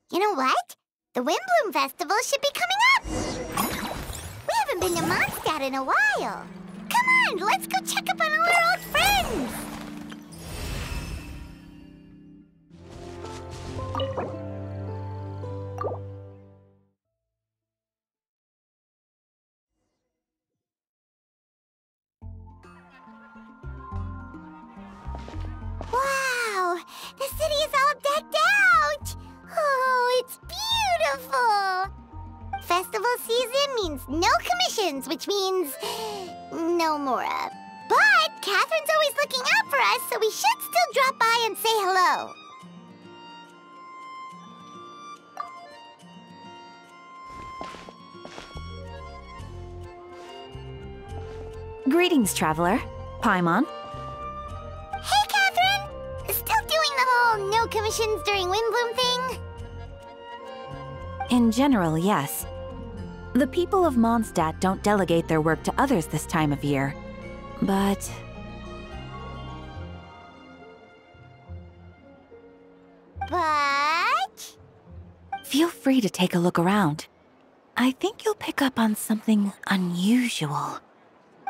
You know what? The Windbloom Festival should be coming up! We haven't been to Mondstadt in a while. Come on, let's go check up on all our old friends! Wow! The city is all decked out! Oh, it's beautiful! Festival season means no commissions, which means no Mora. But Catherine's always looking out for us, so we should still drop by and say hello. Greetings, traveler. Paimon. Hey, Catherine! Still doing the whole no commissions during Windbloom thing? In general, yes. The people of Mondstadt don't delegate their work to others this time of year. But... Feel free to take a look around. I think you'll pick up on something unusual.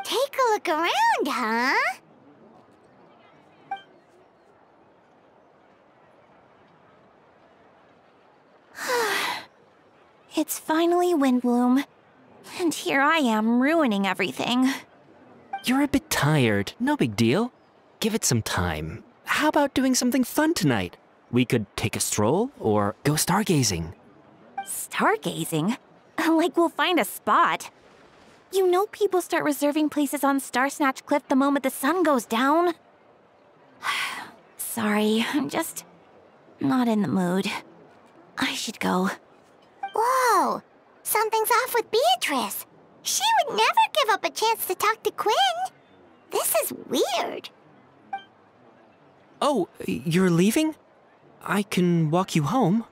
Take a look around, huh? It's finally Windbloom, and here I am ruining everything. You're a bit tired, no big deal. Give it some time. How about doing something fun tonight? We could take a stroll or go stargazing. Stargazing? Like we'll find a spot. You know people start reserving places on Star Snatch Cliff the moment the sun goes down. Sorry, I'm just not in the mood. I should go. Whoa! Something's off with Beatrice. She would never give up a chance to talk to Quinn. This is weird. Oh, you're leaving? I can walk you home.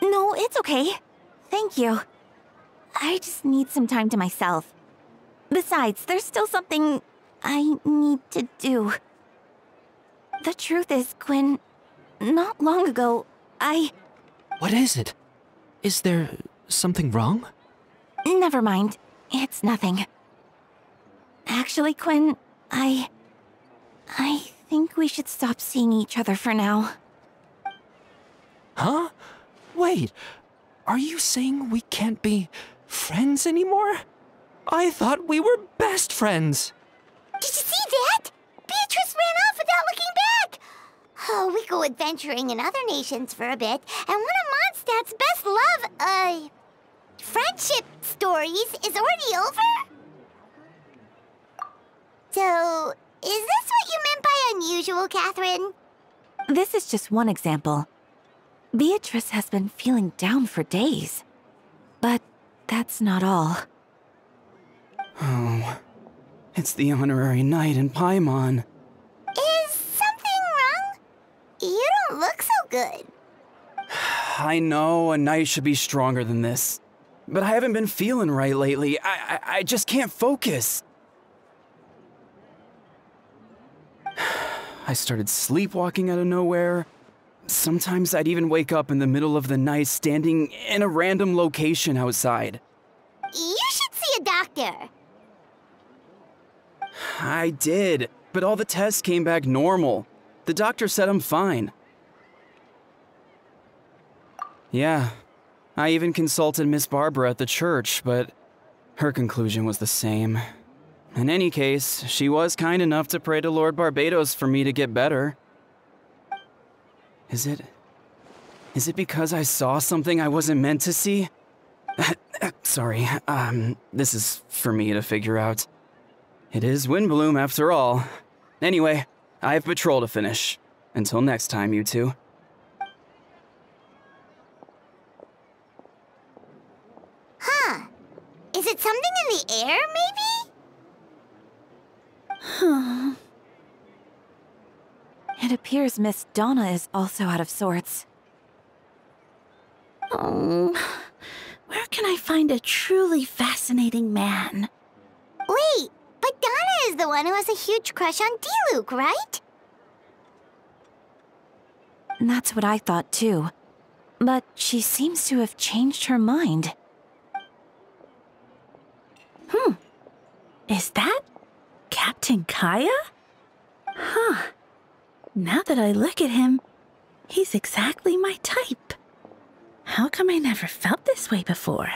No, it's okay. Thank you. I just need some time to myself. Besides, there's still something I need to do. The truth is, Quinn, not long ago, What is it? Is there something wrong? Never mind. It's nothing. Actually, Quinn, I think we should stop seeing each other for now. Huh? Wait, are you saying we can't be friends anymore? I thought we were best friends. Did you see that? Beatrice ran off without looking back. Oh, we go adventuring in other nations for a bit, and one of Mondstadt's best love, friendship stories is already over? So, is this what you meant by unusual, Catherine? This is just one example. Beatrice has been feeling down for days. But that's not all. Oh, it's the honorary knight in Paimon. Is something wrong? You don't look so good. I know a knight should be stronger than this, but I haven't been feeling right lately. I just can't focus. I started sleepwalking out of nowhere. Sometimes I'd even wake up in the middle of the night standing in a random location outside. You should see a doctor. I did, but all the tests came back normal. The doctor said I'm fine. Yeah, I even consulted Miss Barbara at the church, but her conclusion was the same. In any case, she was kind enough to pray to Lord Barbados for me to get better. Is it because I saw something I wasn't meant to see? Sorry, this is for me to figure out. It is Windbloom after all. Anyway, I have patrol to finish. Until next time, you two. Huh. Is it something in the air, maybe? It appears Miss Donna is also out of sorts. Oh, where can I find a truly fascinating man? Wait, but Donna is the one who has a huge crush on Diluc, right? That's what I thought too. But she seems to have changed her mind. Is that Captain Kaya? Huh. Now that I look at him, he's exactly my type. How come I never felt this way before?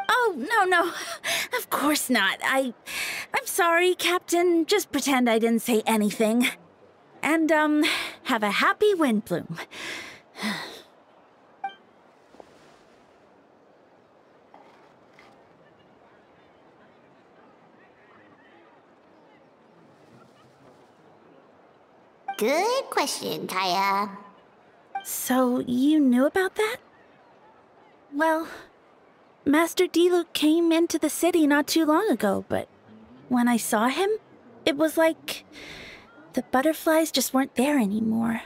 Oh, no. Of course not. I'm sorry, Captain. Just pretend I didn't say anything. And, have a happy Windbloom. Good question, Kaya. So, you knew about that? Well, Master Diluc came into the city not too long ago, but when I saw him, it was like the butterflies just weren't there anymore.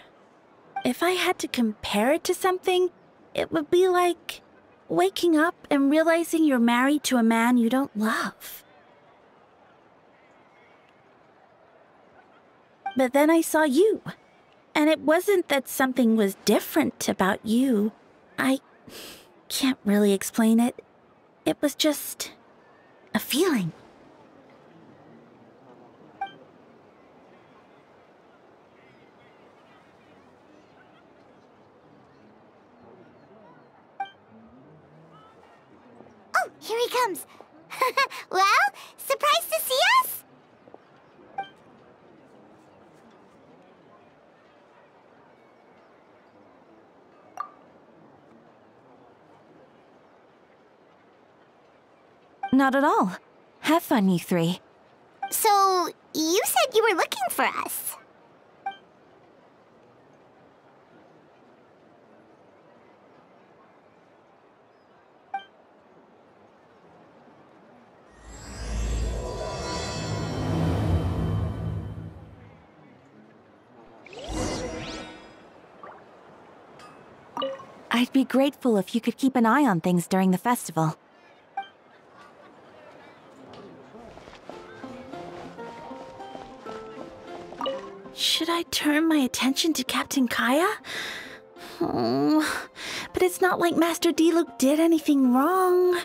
If I had to compare it to something, it would be like waking up and realizing you're married to a man you don't love. But then I saw you, and it wasn't that something was different about you. I can't really explain it. It was just a feeling. Oh, here he comes. Well, surprised to see us? Not at all. Have fun, you three. So, you said you were looking for us. I'd be grateful if you could keep an eye on things during the festival. Should I turn my attention to Captain Kaya? Oh, but it's not like Master Diluc did anything wrong.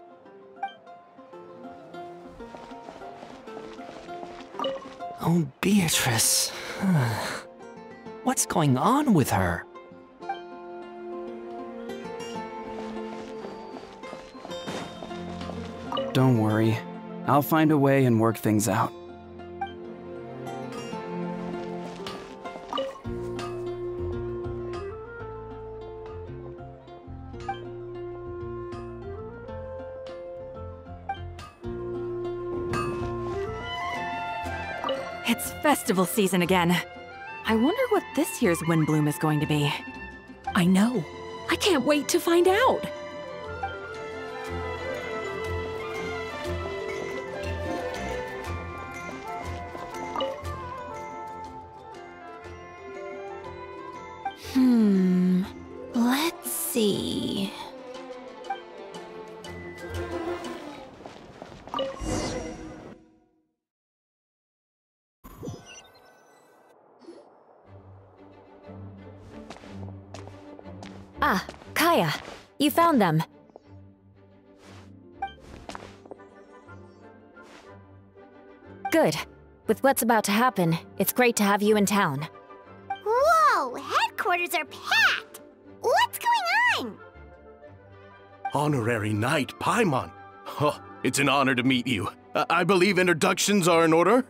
Oh, Beatrice. What's going on with her? Don't worry. I'll find a way and work things out. It's festival season again. I wonder what this year's Windbloom is going to be. I know. I can't wait to find out. Let's see. Ah, Kaya, you found them. Good. With what's about to happen, it's great to have you in town. Whoa, headquarters are packed! What's going on? Honorary Knight Paimon. Oh, it's an honor to meet you. I believe introductions are in order?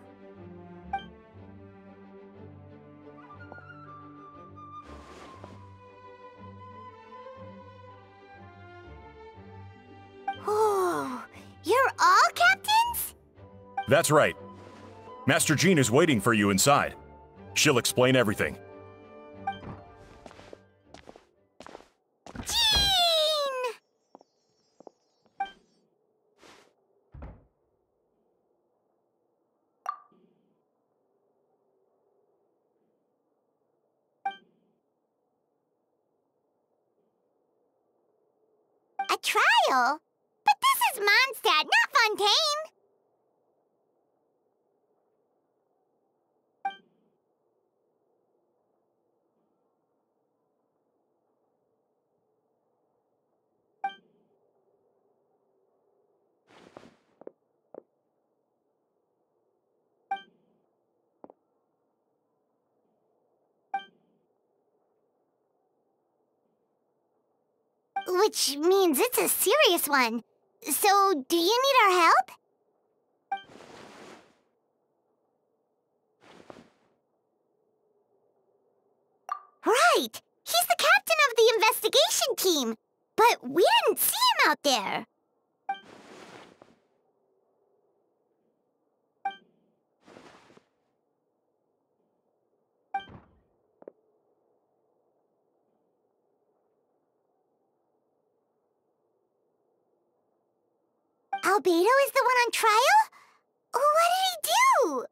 Oh, you're all captains? That's right. Master Jean is waiting for you inside. She'll explain everything. Jean! A trial? But this is Mondstadt, not Fontaine! which means it's a serious one. So, do you need our help? Right! He's the captain of the investigation team! But we didn't see him out there! Albedo is the one on trial? What did he do?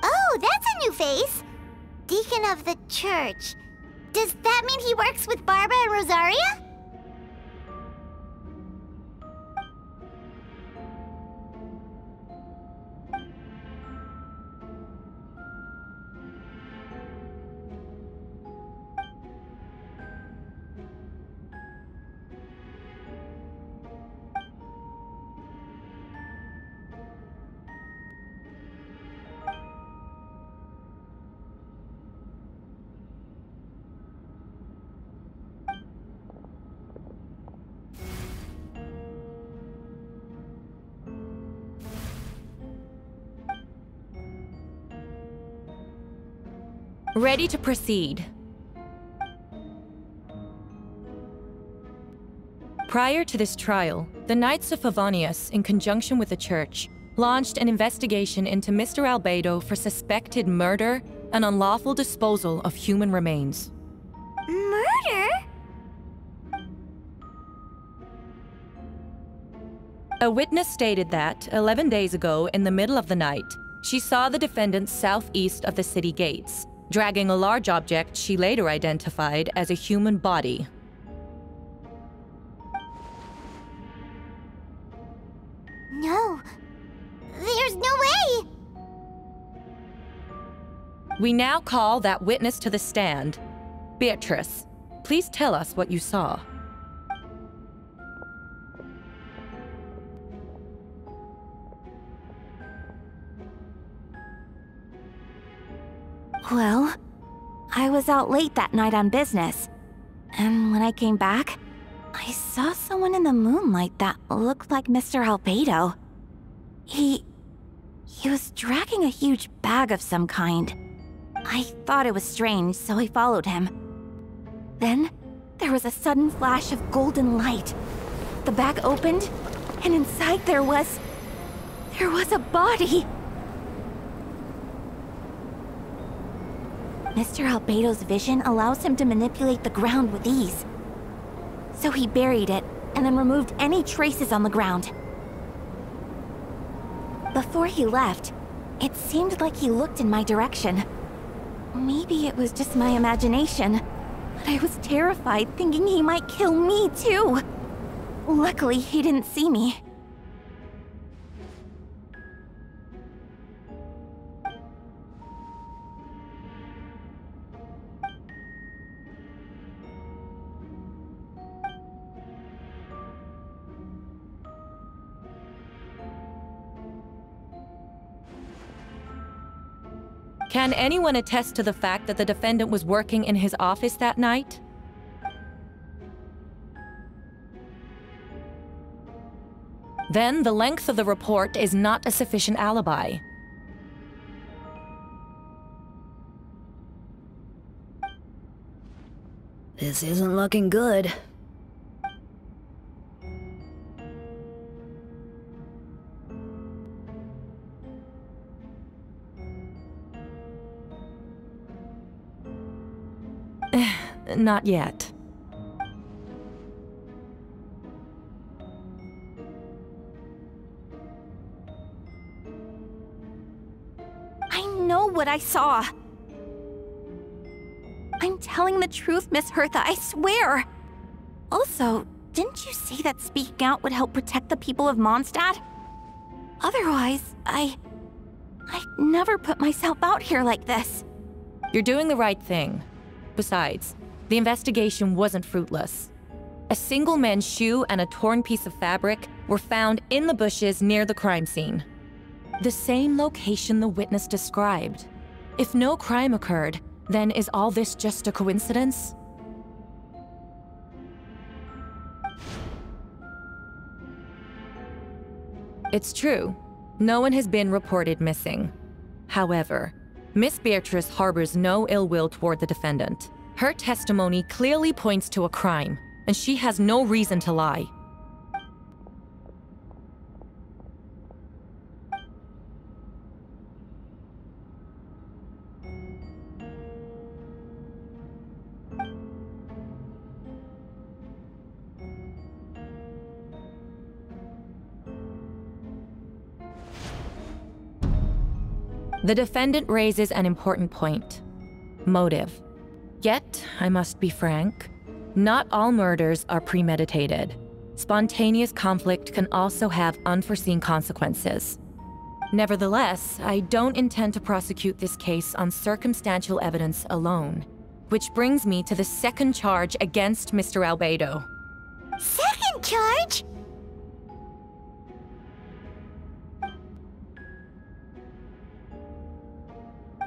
Oh, that's a new face! Deacon of the church. Does that mean he works with Barba and Rosaria? Ready to proceed. Prior to this trial, the Knights of Favonius, in conjunction with the Church, launched an investigation into Mr. Albedo for suspected murder and unlawful disposal of human remains. Murder? A witness stated that, 11 days ago, in the middle of the night, she saw the defendant southeast of the city gates, dragging a large object she later identified as a human body. No. There's no way! We now call that witness to the stand. Beatrice, please tell us what you saw. Well, I was out late that night on business. And when I came back, I saw someone in the moonlight that looked like Mr. Albedo. He was dragging a huge bag of some kind. I thought it was strange, so I followed him. Then, there was a sudden flash of golden light. The bag opened, and inside there was a body! Mr. Albedo's vision allows him to manipulate the ground with ease. So he buried it, and then removed any traces on the ground. Before he left, it seemed like he looked in my direction. Maybe it was just my imagination, but I was terrified thinking he might kill me too. Luckily, he didn't see me. Can anyone attest to the fact that the defendant was working in his office that night? Then the length of the report is not a sufficient alibi. This isn't looking good. Not yet. I know what I saw. I'm telling the truth, Miss Hertha, I swear. Also, didn't you say that speaking out would help protect the people of Mondstadt? Otherwise, I'd never put myself out here like this. You're doing the right thing. Besides, the investigation wasn't fruitless. A single man's shoe and a torn piece of fabric were found in the bushes near the crime scene. The same location the witness described. If no crime occurred, then is all this just a coincidence? It's true. No one has been reported missing. However, Miss Beatrice harbors no ill will toward the defendant. Her testimony clearly points to a crime, and she has no reason to lie. The defendant raises an important point: motive. Yet, I must be frank, not all murders are premeditated. Spontaneous conflict can also have unforeseen consequences. Nevertheless, I don't intend to prosecute this case on circumstantial evidence alone, which brings me to the second charge against Mr. Albedo. Second charge?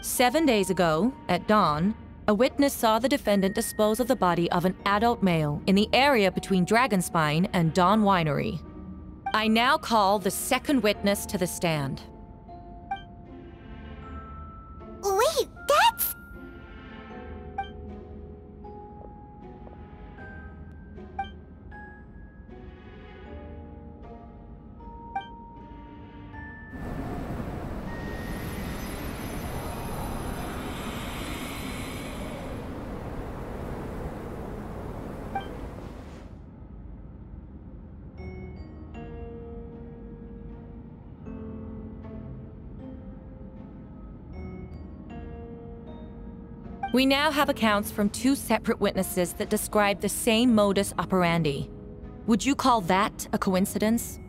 "7 days ago, at dawn, a witness saw the defendant dispose of the body of an adult male in the area between Dragonspine and Dawn Winery. I now call the second witness to the stand." Wait, that's... We now have accounts from 2 separate witnesses that describe the same modus operandi. Would you call that a coincidence?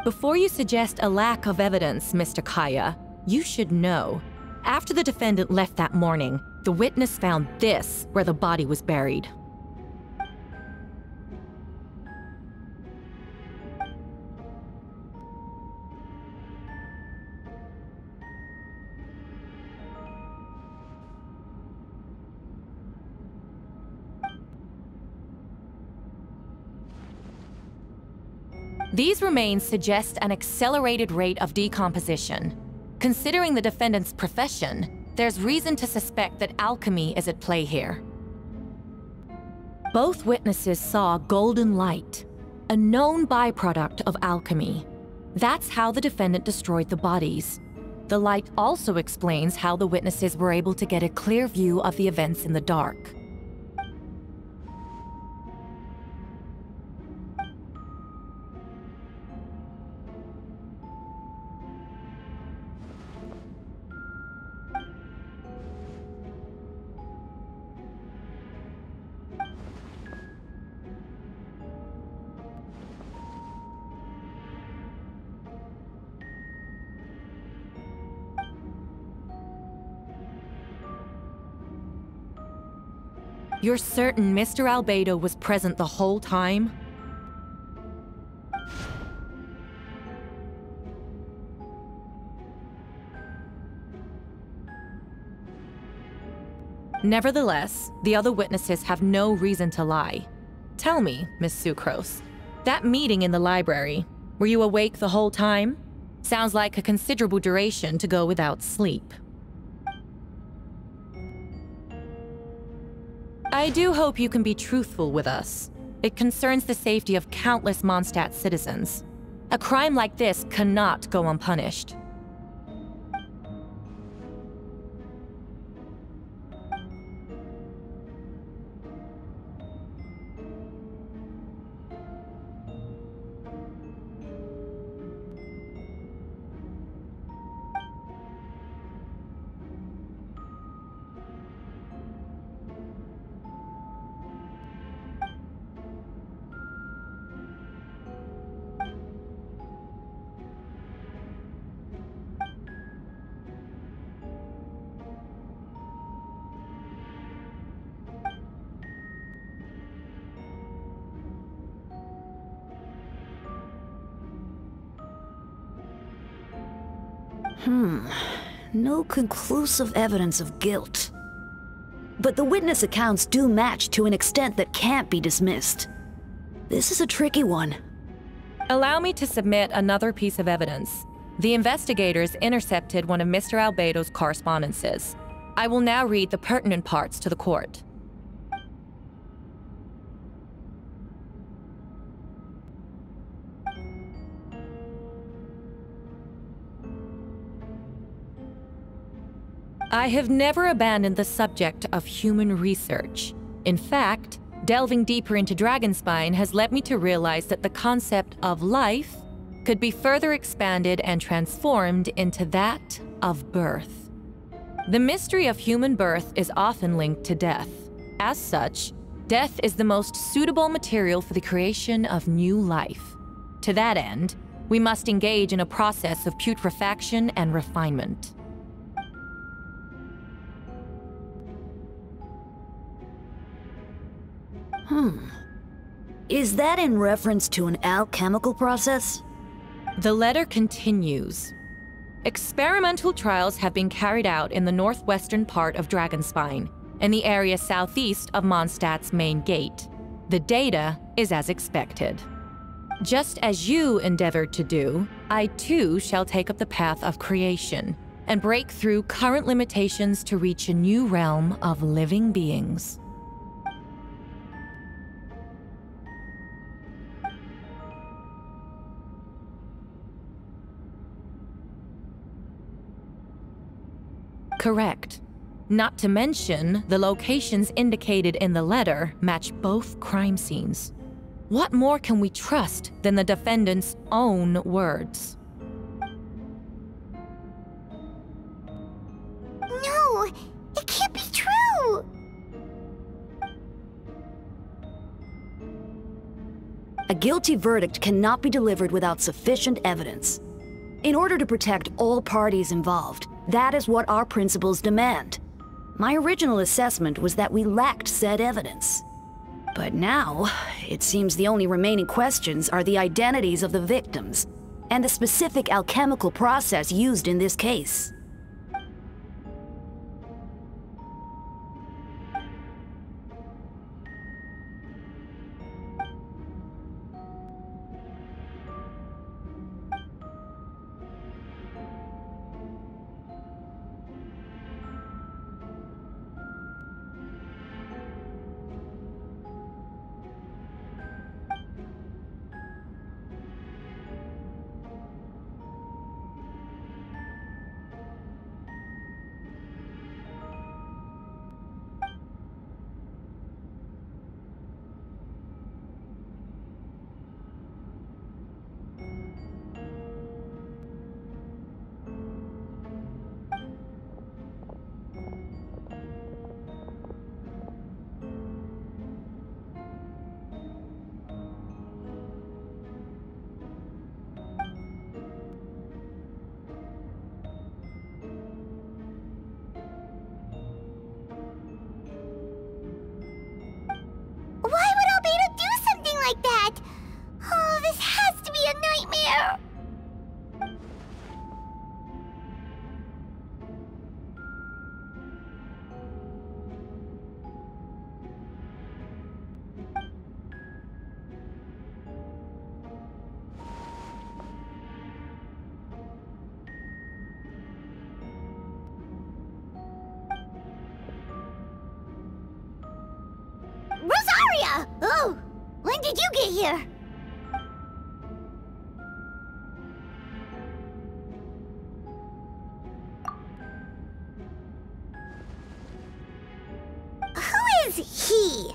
Before you suggest a lack of evidence, Mr. Kaya, you should know. After the defendant left that morning, the witness found this where the body was buried. These remains suggest an accelerated rate of decomposition. Considering the defendant's profession, there's reason to suspect that alchemy is at play here. Both witnesses saw golden light, a known byproduct of alchemy. That's how the defendant destroyed the bodies. The light also explains how the witnesses were able to get a clear view of the events in the dark. You're certain Mr. Albedo was present the whole time? Nevertheless, the other witnesses have no reason to lie. Tell me, Miss Sucrose, that meeting in the library, were you awake the whole time? Sounds like a considerable duration to go without sleep. I do hope you can be truthful with us. It concerns the safety of countless Mondstadt citizens. A crime like this cannot go unpunished. No conclusive evidence of guilt. But the witness accounts do match to an extent that can't be dismissed. This is a tricky one. Allow me to submit another piece of evidence. The investigators intercepted one of Mr. Albedo's correspondences. I will now read the pertinent parts to the court. I have never abandoned the subject of human research. In fact, delving deeper into Dragonspine has led me to realize that the concept of life could be further expanded and transformed into that of birth. The mystery of human birth is often linked to death. As such, death is the most suitable material for the creation of new life. To that end, we must engage in a process of putrefaction and refinement. Is that in reference to an alchemical process? The letter continues. Experimental trials have been carried out in the northwestern part of Dragonspine, in the area southeast of Mondstadt's main gate. The data is as expected. Just as you endeavored to do, I too shall take up the path of creation and break through current limitations to reach a new realm of living beings. Correct. Not to mention, the locations indicated in the letter match both crime scenes. What more can we trust than the defendant's own words? No, it can't be true! A guilty verdict cannot be delivered without sufficient evidence. In order to protect all parties involved, that is what our principles demand. My original assessment was that we lacked said evidence. But now, it seems the only remaining questions are the identities of the victims and the specific alchemical process used in this case. nightmare! Rosaria! Oh, when did you get here? Who is he?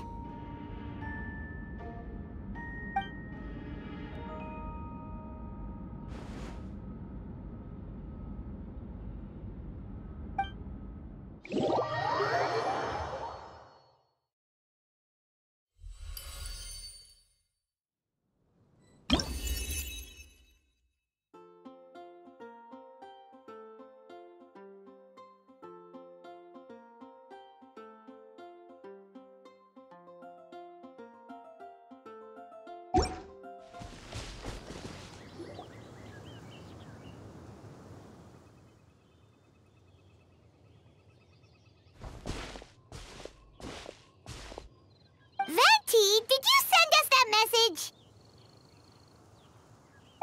Venti, did you send us that message?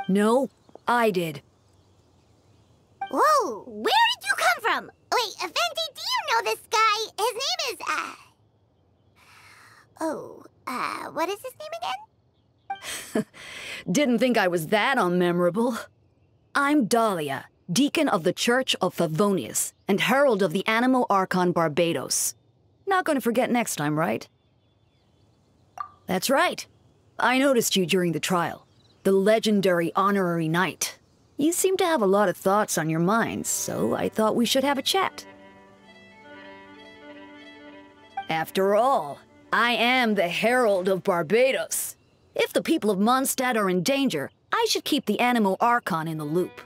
No, I did. Whoa, where did you come from? Wait, Venti, do you know this guy? His name is, what is his name again? Didn't think I was that unmemorable. I'm Dahlia, Deacon of the Church of Favonius, and Herald of the Animo Archon Barbados. Not gonna forget next time, right? That's right. I noticed you during the trial. The legendary honorary knight. You seem to have a lot of thoughts on your mind, so I thought we should have a chat. After all, I am the Herald of Barbados. If the people of Mondstadt are in danger, I should keep the Animo Archon in the loop.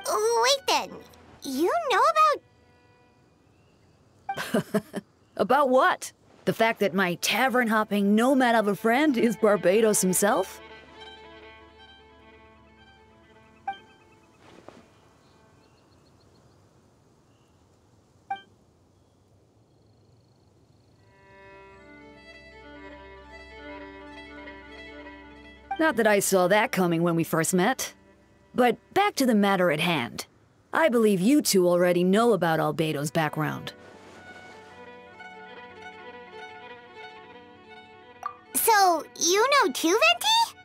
Wait then, you know about... About what? The fact that my tavern-hopping nomad of a friend is Barbados himself? Not that I saw that coming when we first met. But back to the matter at hand. I believe you two already know about Albedo's background. So, you know too, Venti?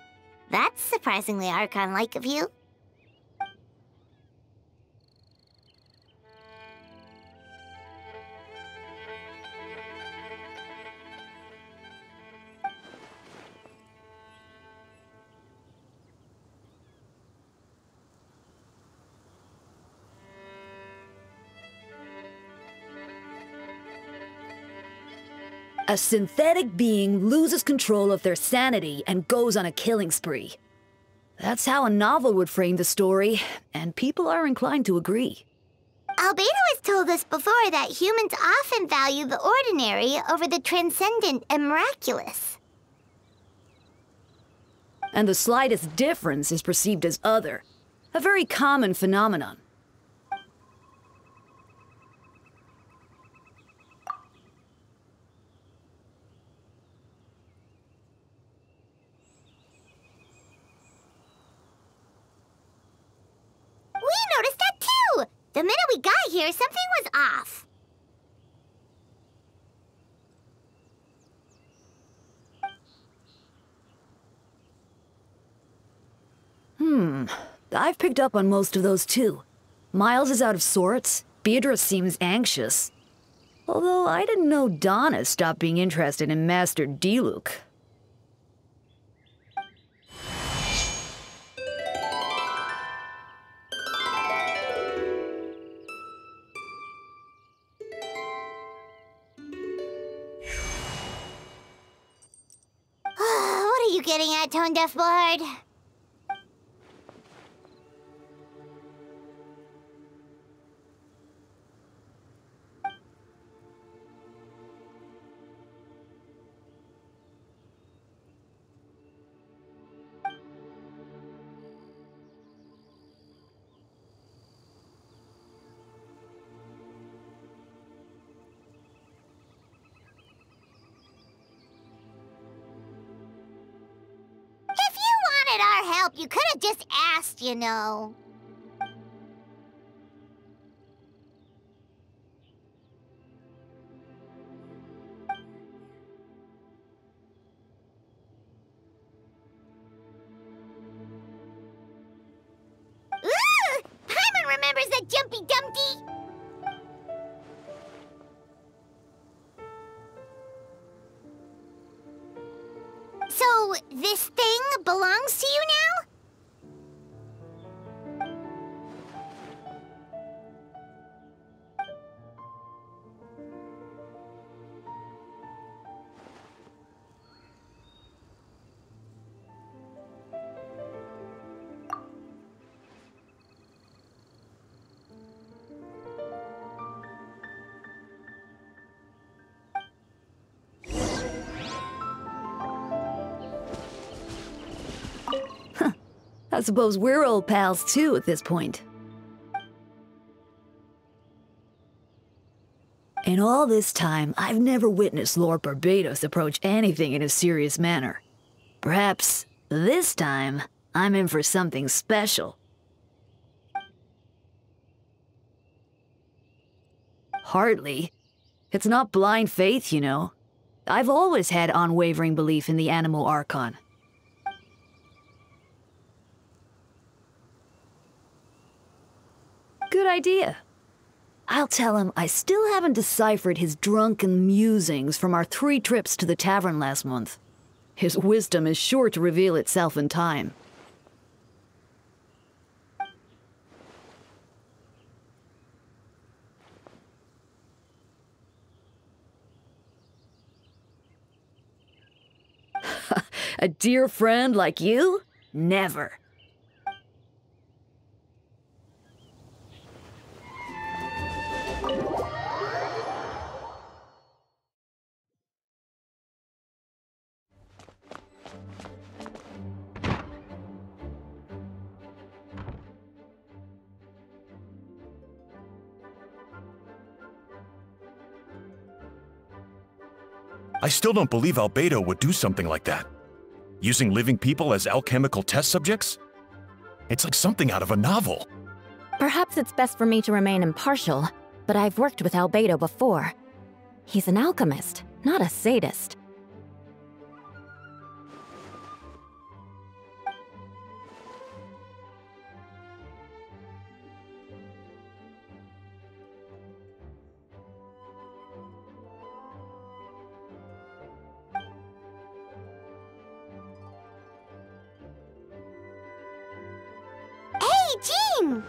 That's surprisingly Archon-like of you. A synthetic being loses control of their sanity and goes on a killing spree. That's how a novel would frame the story, and people are inclined to agree. Albedo has told us before that humans often value the ordinary over the transcendent and miraculous. And the slightest difference is perceived as other. A very common phenomenon. We noticed that too! The minute we got here, something was off. I've picked up on most of those too. Miles is out of sorts. Beatrice seems anxious. Although I didn't know Donna stopped being interested in Master Diluc. What are you getting at, Tone Deaf Board? help, you could have just asked, you know. Ooh! Paimon remembers that Jumpy Dumpty! So, this thing belongs to you now? I suppose we're old pals too at this point. In all this time, I've never witnessed Lord Barbados approach anything in a serious manner. Perhaps this time, I'm in for something special. Hardly. It's not blind faith, you know. I've always had unwavering belief in the Animal Archon. Good idea. I'll tell him I still haven't deciphered his drunken musings from our 3 trips to the tavern last month. His wisdom is sure to reveal itself in time. A dear friend like you? Never. I still don't believe Albedo would do something like that. Using living people as alchemical test subjects? It's like something out of a novel. Perhaps it's best for me to remain impartial, but I've worked with Albedo before. He's an alchemist, not a sadist. Jean!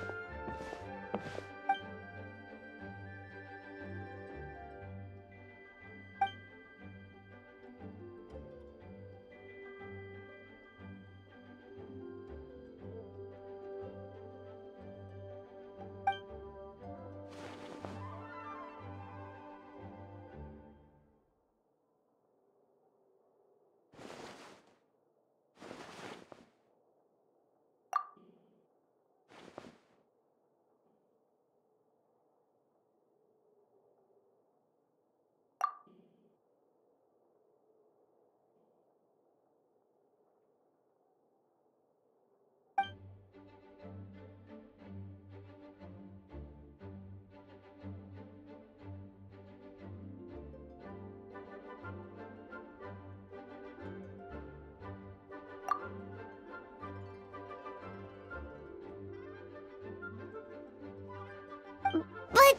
But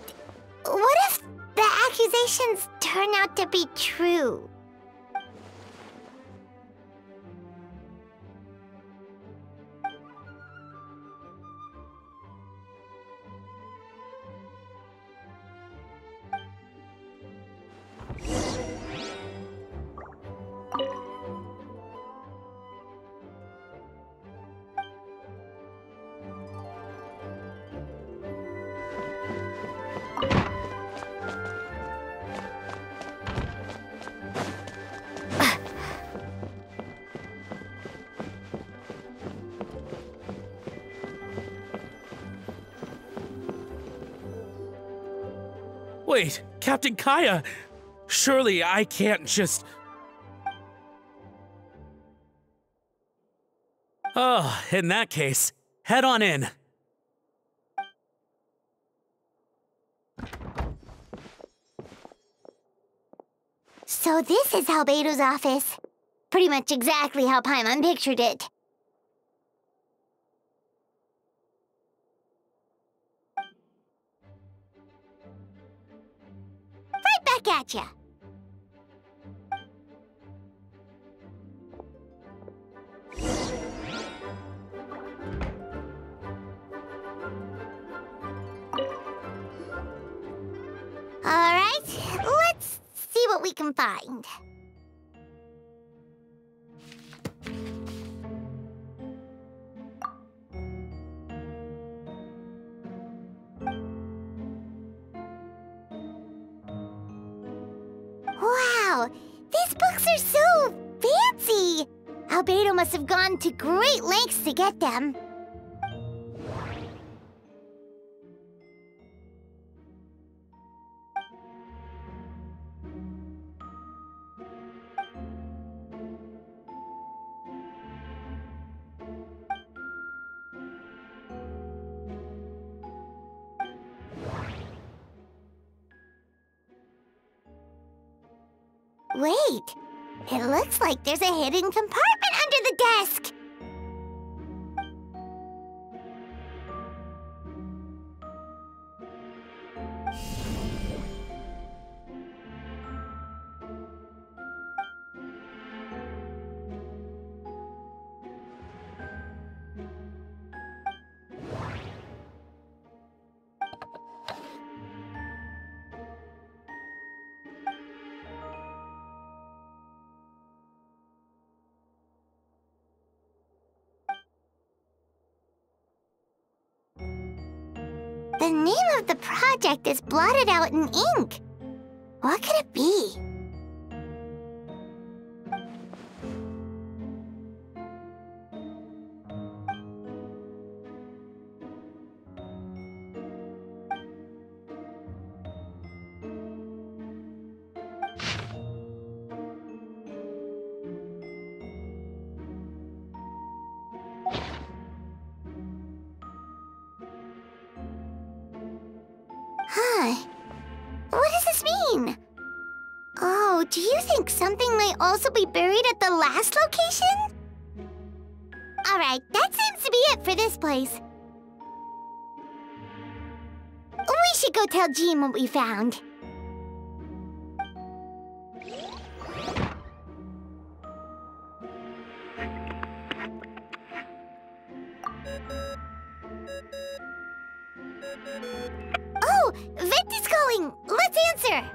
what if the accusations turn out to be true? Wait, Captain Kaya! Surely I can't just... Oh, in that case, head on in. So this is Albedo's office. Pretty much exactly how Paimon pictured it. Right back at ya. All right, let's see what we can find. Wow, these books are so fancy! Albedo must have gone to great lengths to get them. Wait, it looks like there's a hidden compartment under the desk! The name of the project is blotted out in ink. What could it be? Huh. What does this mean? Oh, do you think something might also be buried at the last location? Alright, that seems to be it for this place. We should go tell Jean what we found. Oh, Vect is calling! Let's answer!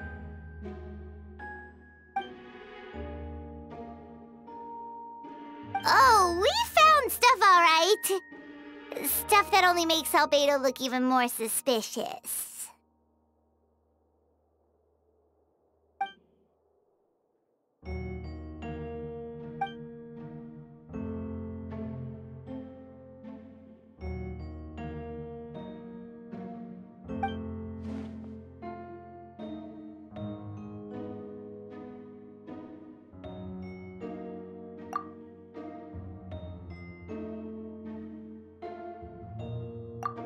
Oh, we found stuff, all right. Stuff that only makes Albedo look even more suspicious.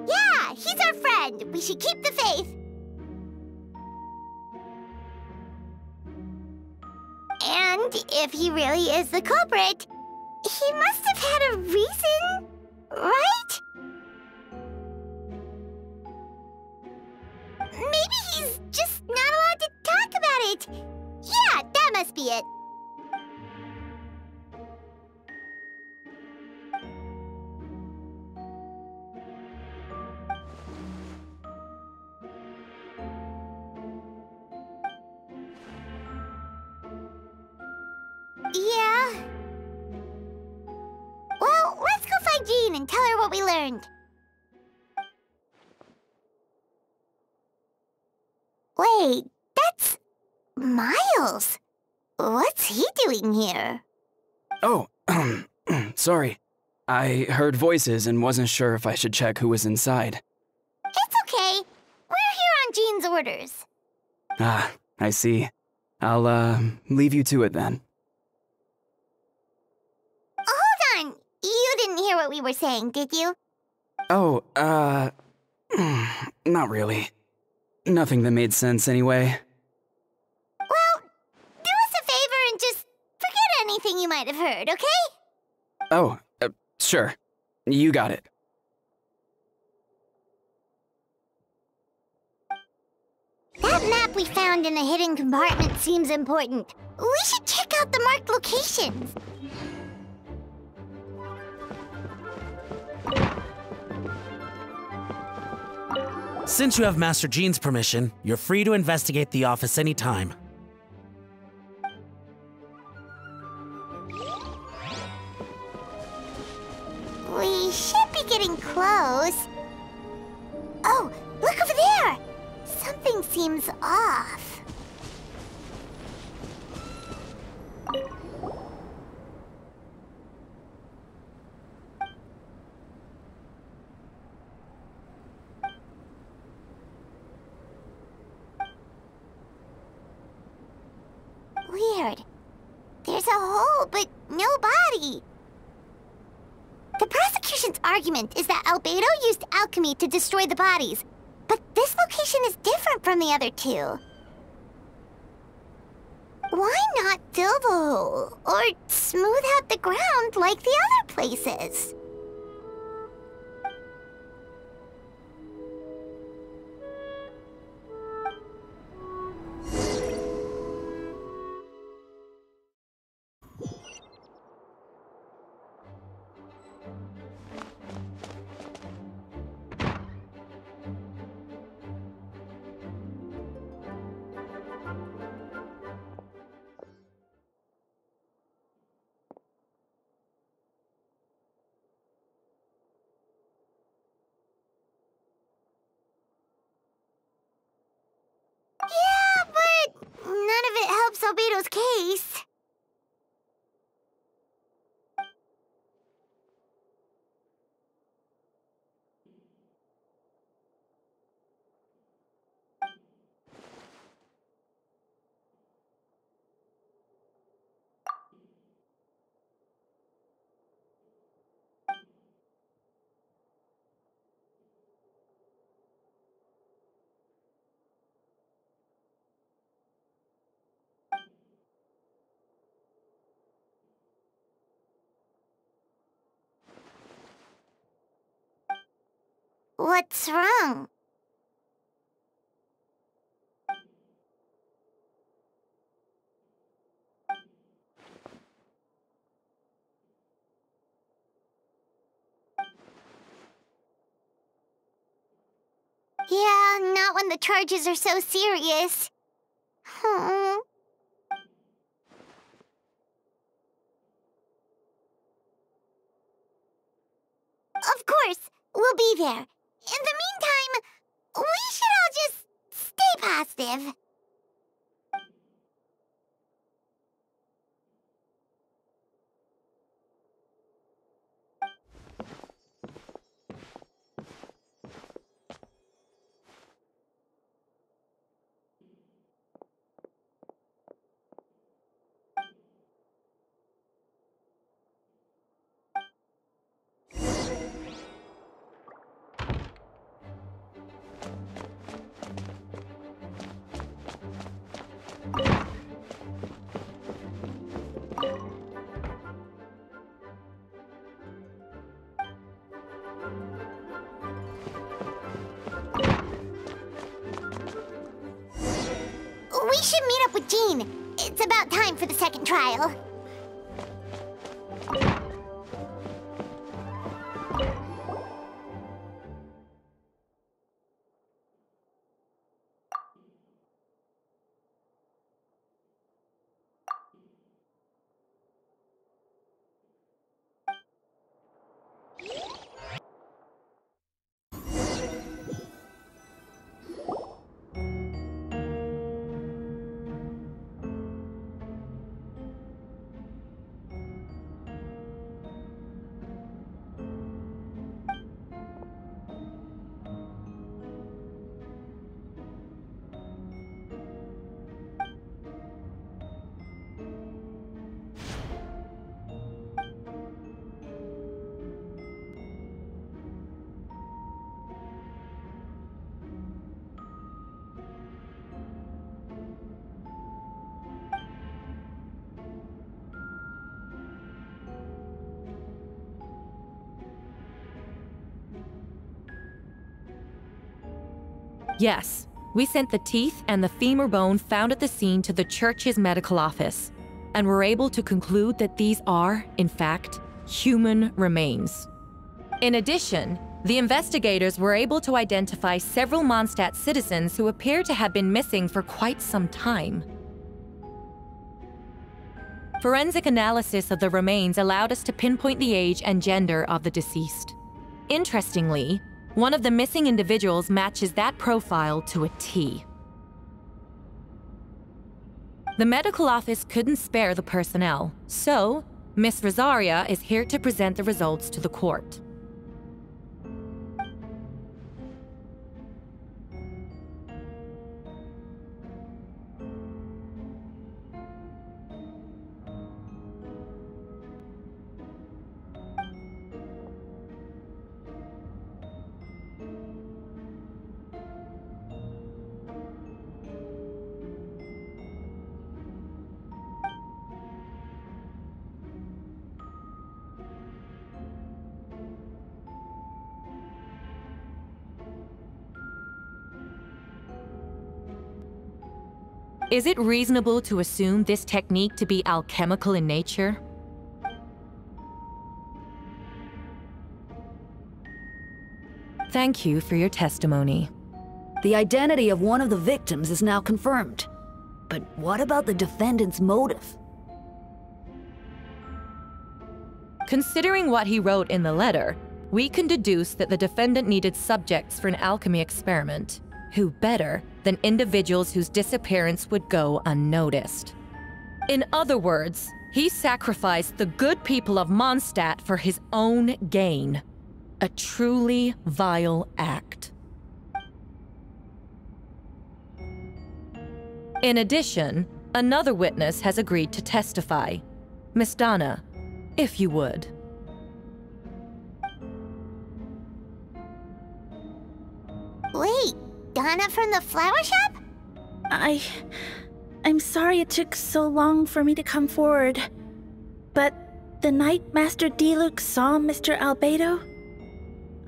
Yeah, he's our friend. We should keep the faith. And if he really is the culprit, he must have had a reason, right? Maybe he's just not allowed to talk about it. Yeah, that must be it. Yeah. Well, let's go find Jean and tell her what we learned. Wait, that's Miles. What's he doing here? Oh, sorry. I heard voices and wasn't sure if I should check who was inside. It's okay. We're here on Jean's orders. Ah, I see. I'll, leave you to it then. Hold on! You didn't hear hear what we were saying, did you? Oh, not really. Nothing that made sense anyway. Well, do us a favor and just forget anything you might have heard, okay? Oh, sure. You got it. That map we found in the hidden compartment seems important. We should check out the marked locations. Since you have Master Jean's permission, you're free to investigate the office anytime. We should be getting close. Oh, look over there! Something seems off. Weird. There's a hole, but no body. The prosecution's argument is that Albedo used alchemy to destroy the bodies, but this location is different from the other two. Why not fill the hole, or smooth out the ground like the other places? Yeah, but none of it helps Albedo's case. What's wrong? Yeah, not when the charges are so serious. Of course, we'll be there. In the meantime, we should all just stay positive. We should meet up with Jean. It's about time for the second trial. Yes, we sent the teeth and the femur bone found at the scene to the church's medical office, and were able to conclude that these are, in fact, human remains. In addition, the investigators were able to identify several Mondstadt citizens who appear to have been missing for quite some time. Forensic analysis of the remains allowed us to pinpoint the age and gender of the deceased. Interestingly, one of the missing individuals matches that profile to a T. The medical office couldn't spare the personnel, so Miss Rosaria is here to present the results to the court. Is it reasonable to assume this technique to be alchemical in nature? Thank you for your testimony. The identity of one of the victims is now confirmed. But what about the defendant's motive? Considering what he wrote in the letter, we can deduce that the defendant needed subjects for an alchemy experiment. Who better than individuals whose disappearance would go unnoticed? In other words, he sacrificed the good people of Mondstadt for his own gain. A truly vile act. In addition, another witness has agreed to testify. Miss Donna, if you would. Wait, Donna from the flower shop? I'm sorry it took so long for me to come forward. But the night Master Diluc saw Mr. Albedo,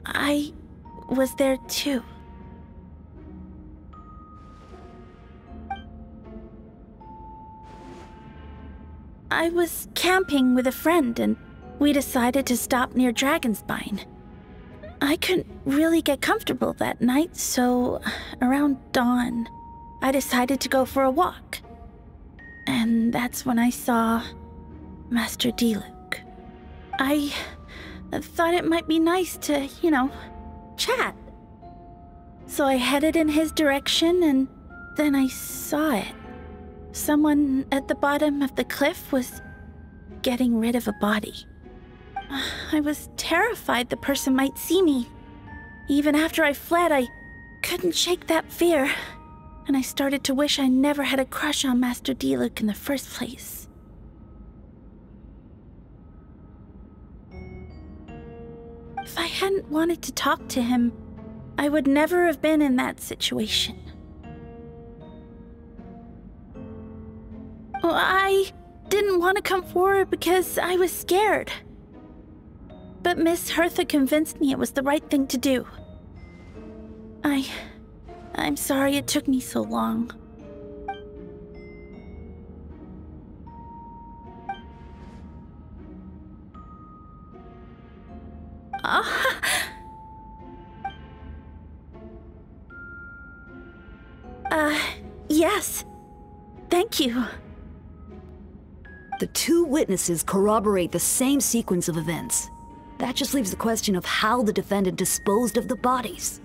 I was there too. I was camping with a friend and we decided to stop near Dragonspine. I couldn't really get comfortable that night, so around dawn, I decided to go for a walk. And that's when I saw Master Diluc. I thought it might be nice to, chat. So I headed in his direction and then I saw it. Someone at the bottom of the cliff was getting rid of a body. I was terrified the person might see me. Even after I fled, I couldn't shake that fear. And I started to wish I never had a crush on Master Diluc in the first place. If I hadn't wanted to talk to him, I would never have been in that situation. Well, I didn't want to come forward because I was scared. But Miss Hertha convinced me it was the right thing to do. I'm sorry it took me so long. Yes. Thank you. The two witnesses corroborate the same sequence of events. That just leaves the question of how the defendant disposed of the bodies.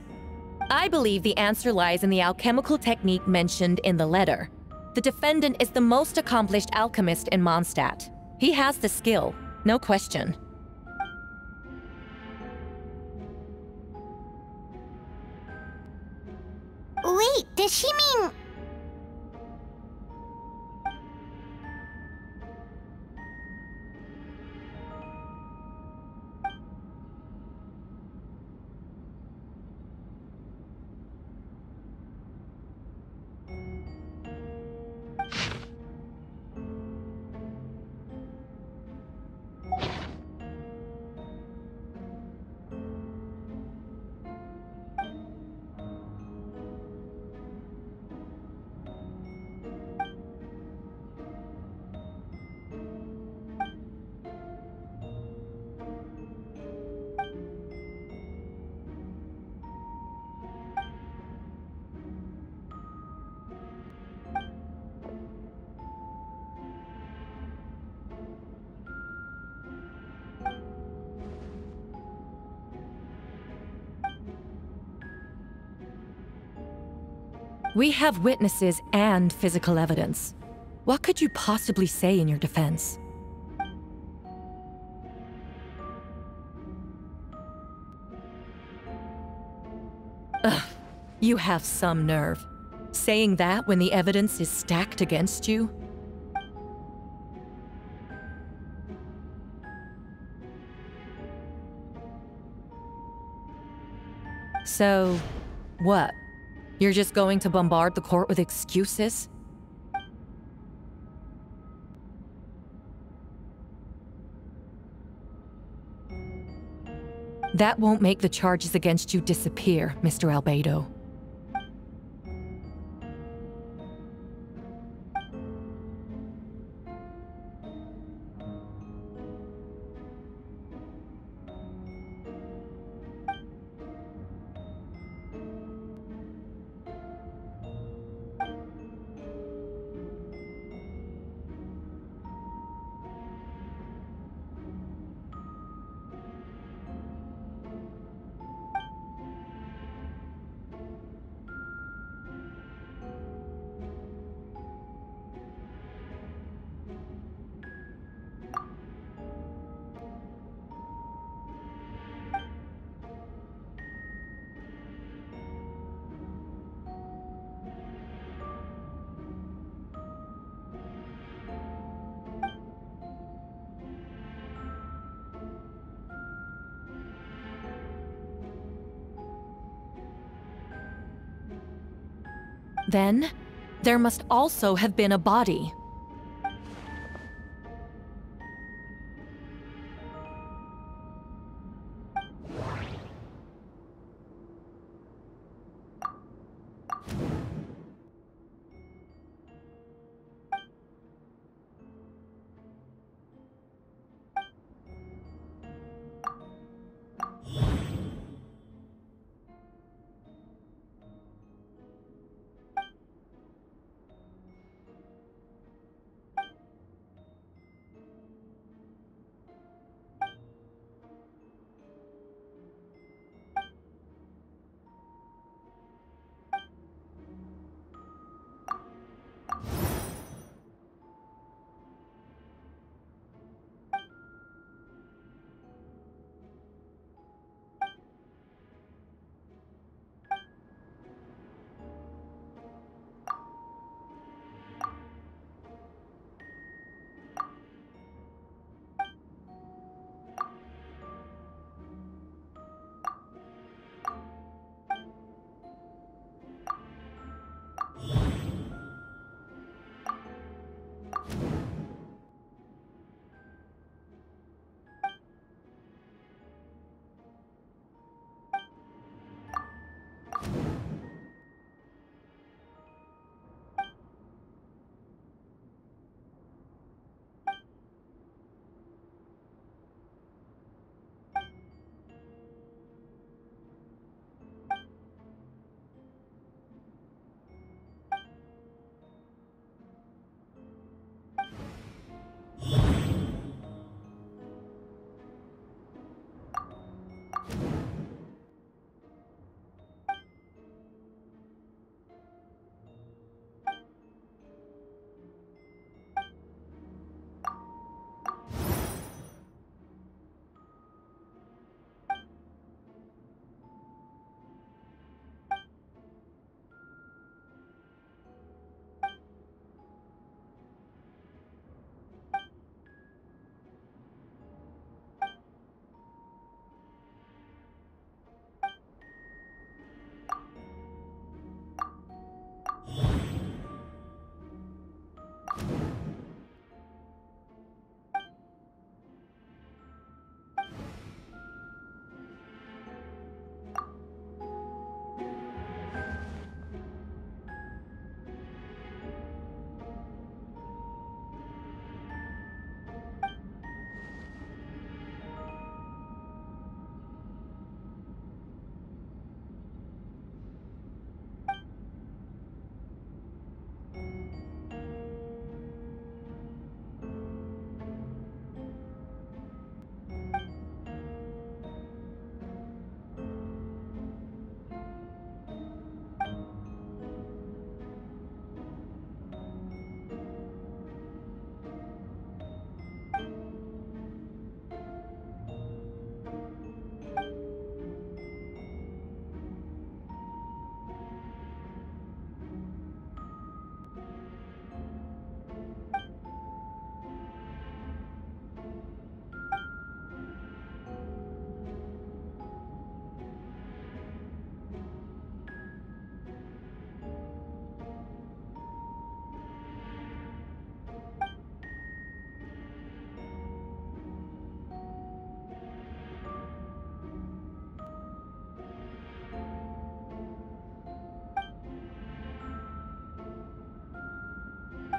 I believe the answer lies in the alchemical technique mentioned in the letter. The defendant is the most accomplished alchemist in Mondstadt. He has the skill, no question. Wait, does she mean... We have witnesses and physical evidence. What could you possibly say in your defense? Ugh, you have some nerve. Saying that when the evidence is stacked against you? So, what? You're just going to bombard the court with excuses? That won't make the charges against you disappear, Mr. Albedo. Then, there must also have been a body.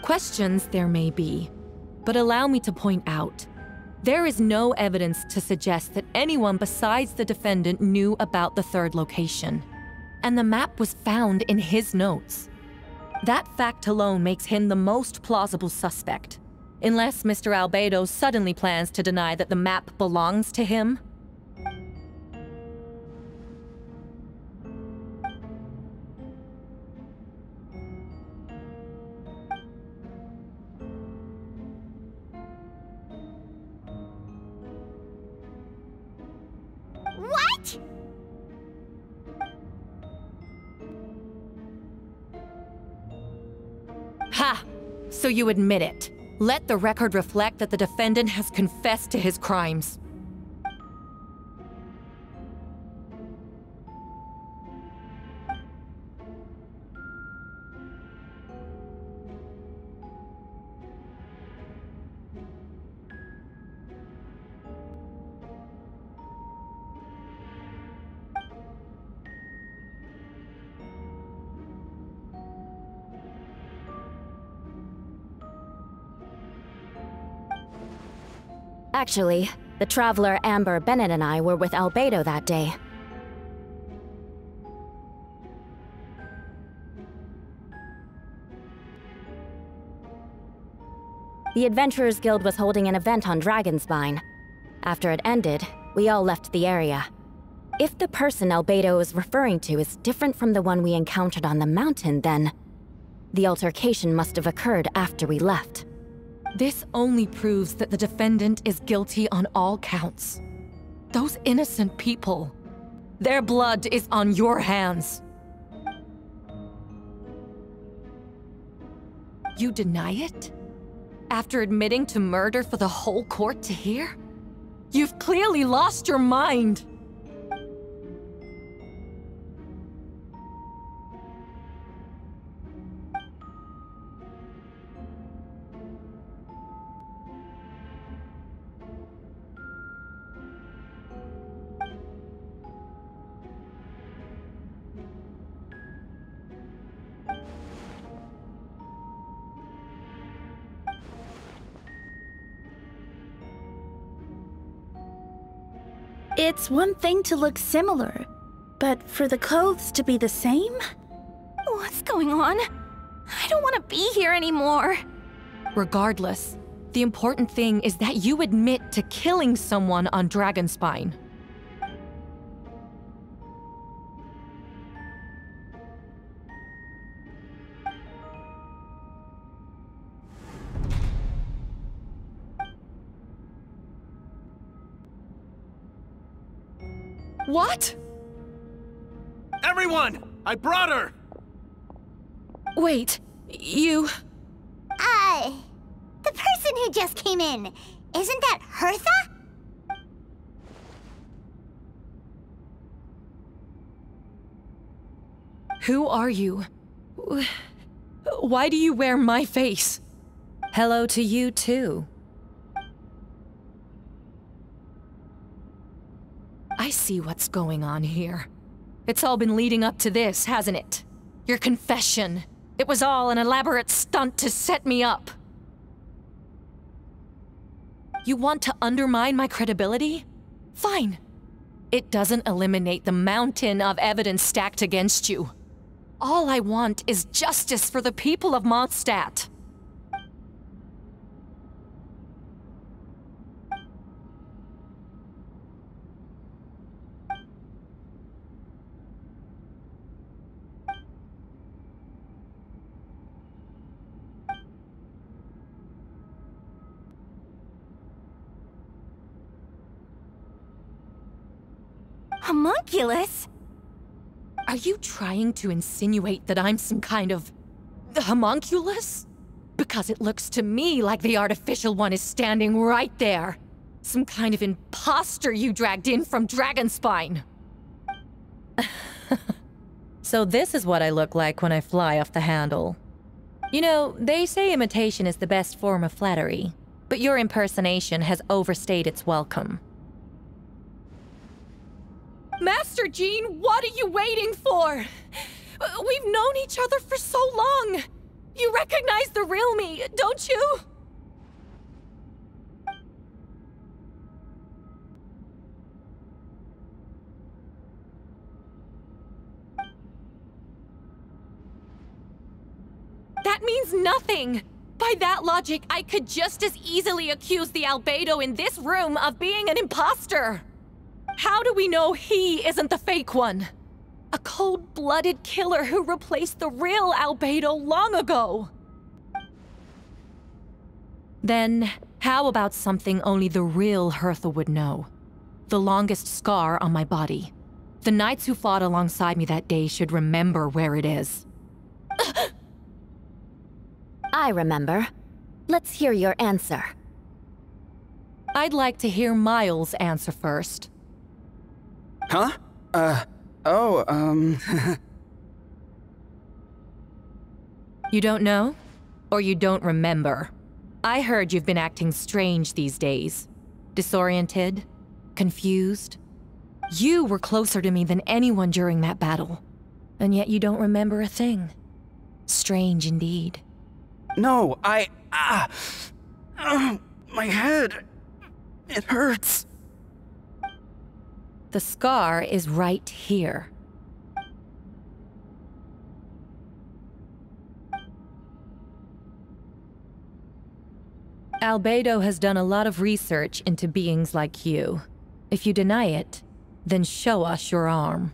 Questions there may be, but allow me to point out, there is no evidence to suggest that anyone besides the defendant knew about the third location, and the map was found in his notes. That fact alone makes him the most plausible suspect, unless Mr. Albedo suddenly plans to deny that the map belongs to him. What? Ha! So you admit it. Let the record reflect that the defendant has confessed to his crimes. Actually, the traveler Amber Bennett and I were with Albedo that day. The Adventurers Guild was holding an event on Dragonspine. After it ended, we all left the area. If the person Albedo is referring to is different from the one we encountered on the mountain, then the altercation must have occurred after we left. This only proves that the defendant is guilty on all counts. Those innocent people, their blood is on your hands. You deny it? After admitting to murder for the whole court to hear? You've clearly lost your mind! It's one thing to look similar, but for the clothes to be the same? What's going on? I don't want to be here anymore. Regardless, the important thing is that you admit to killing someone on Dragonspine. What? Everyone! I brought her! Wait, you... The person who just came in, isn't that Hertha? Who are you? Why do you wear my face? Hello to you, too. I see what's going on here. It's all been leading up to this, hasn't it? Your confession. It was all an elaborate stunt to set me up. You want to undermine my credibility? Fine. It doesn't eliminate the mountain of evidence stacked against you. All I want is justice for the people of Mondstadt. Homunculus? Are you trying to insinuate that I'm some kind of... homunculus? Because it looks to me like the artificial one is standing right there. Some kind of imposter you dragged in from Dragonspine. So this is what I look like when I fly off the handle. You know, they say imitation is the best form of flattery, but your impersonation has overstayed its welcome. Master Jean, what are you waiting for? We've known each other for so long. You recognize the real me, don't you? That means nothing! By that logic, I could just as easily accuse the albedo in this room of being an imposter! How do we know he isn't the fake one? A cold-blooded killer who replaced the real albedo long ago! Then, how about something only the real Hertha would know? The longest scar on my body. The knights who fought alongside me that day should remember where it is. I remember. Let's hear your answer. I'd like to hear Miles' answer first. Huh? You don't know? Or you don't remember? I heard you've been acting strange these days. Disoriented? Confused? You were closer to me than anyone during that battle. And yet you don't remember a thing. Strange indeed. No, my head. It hurts. The scar is right here. Albedo has done a lot of research into beings like you. If you deny it, then show us your arm.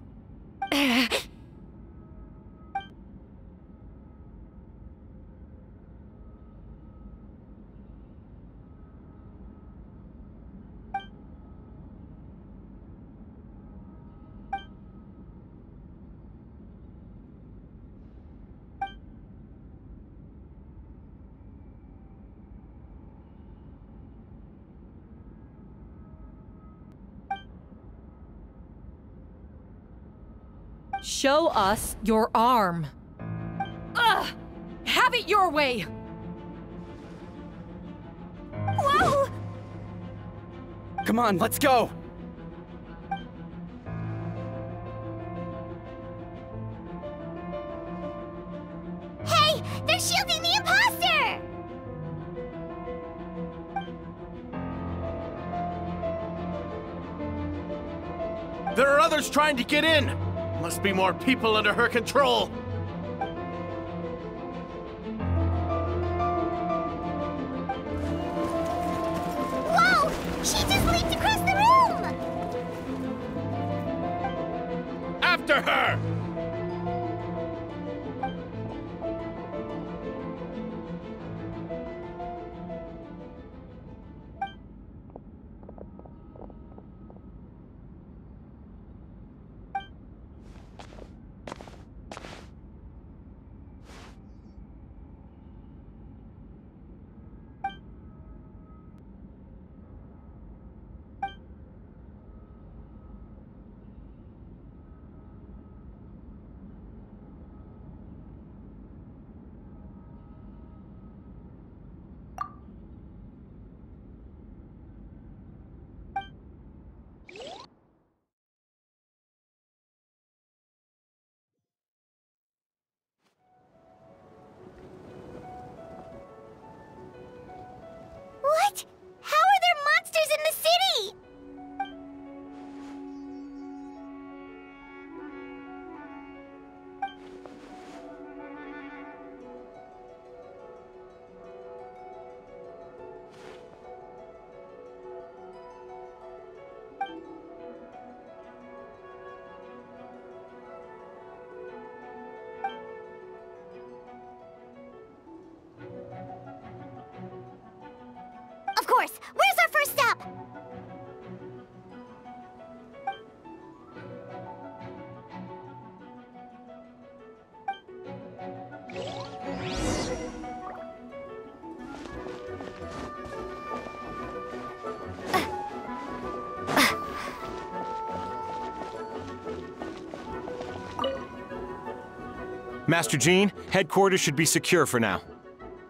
Show us your arm. Ugh! Have it your way! Whoa! Come on, let's go! Hey! They're shielding the imposter! There are others trying to get in! Must be more people under her control! Whoa! She just leaped across the room! After her! What? How are there monsters in the city? Of course! Where's our first stop? Master Jean, headquarters should be secure for now.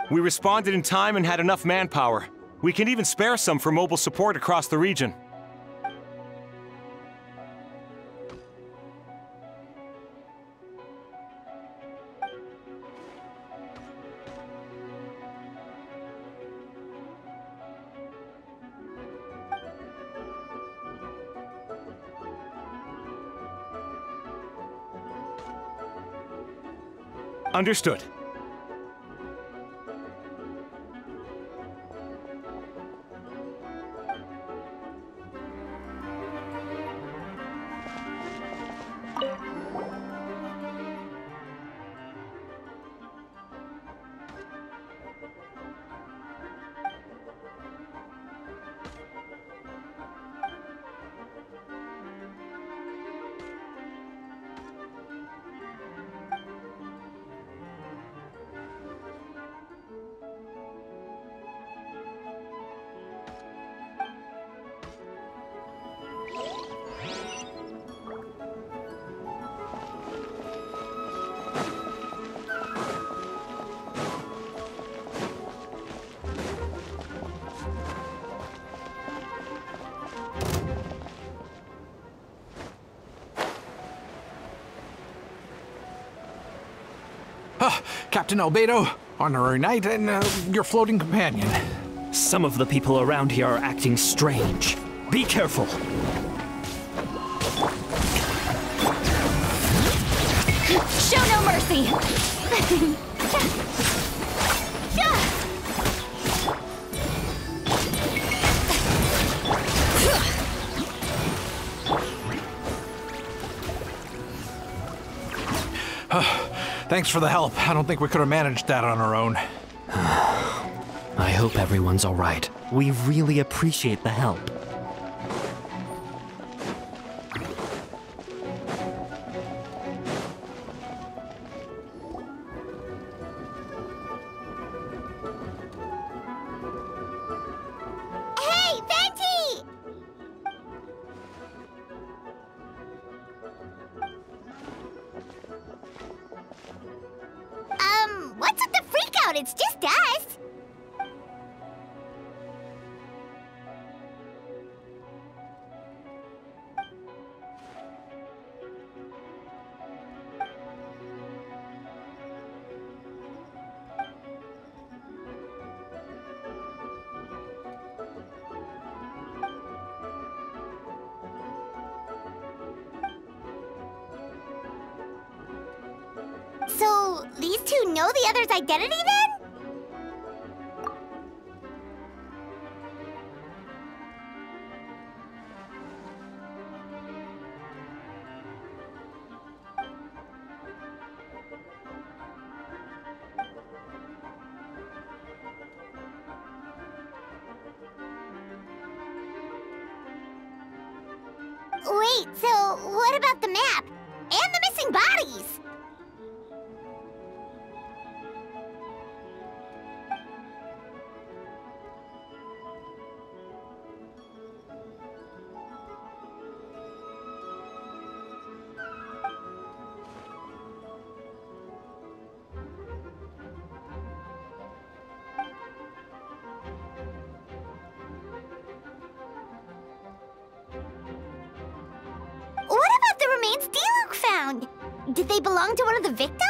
We responded in time and had enough manpower. We can even spare some for mobile support across the region. Understood. Captain Albedo, honorary knight, and your floating companion. Some of the people around here are acting strange. Be careful. Show no mercy! Thanks for the help. I don't think we could have managed that on our own. I hope everyone's all right. We really appreciate the help. Hey, Venti! What's with the freakout? It's just us. So, these two know the other's identity then? Wait, so what about the map? And the missing bodies? What about the remains Diluc found? Did they belong to one of the victims?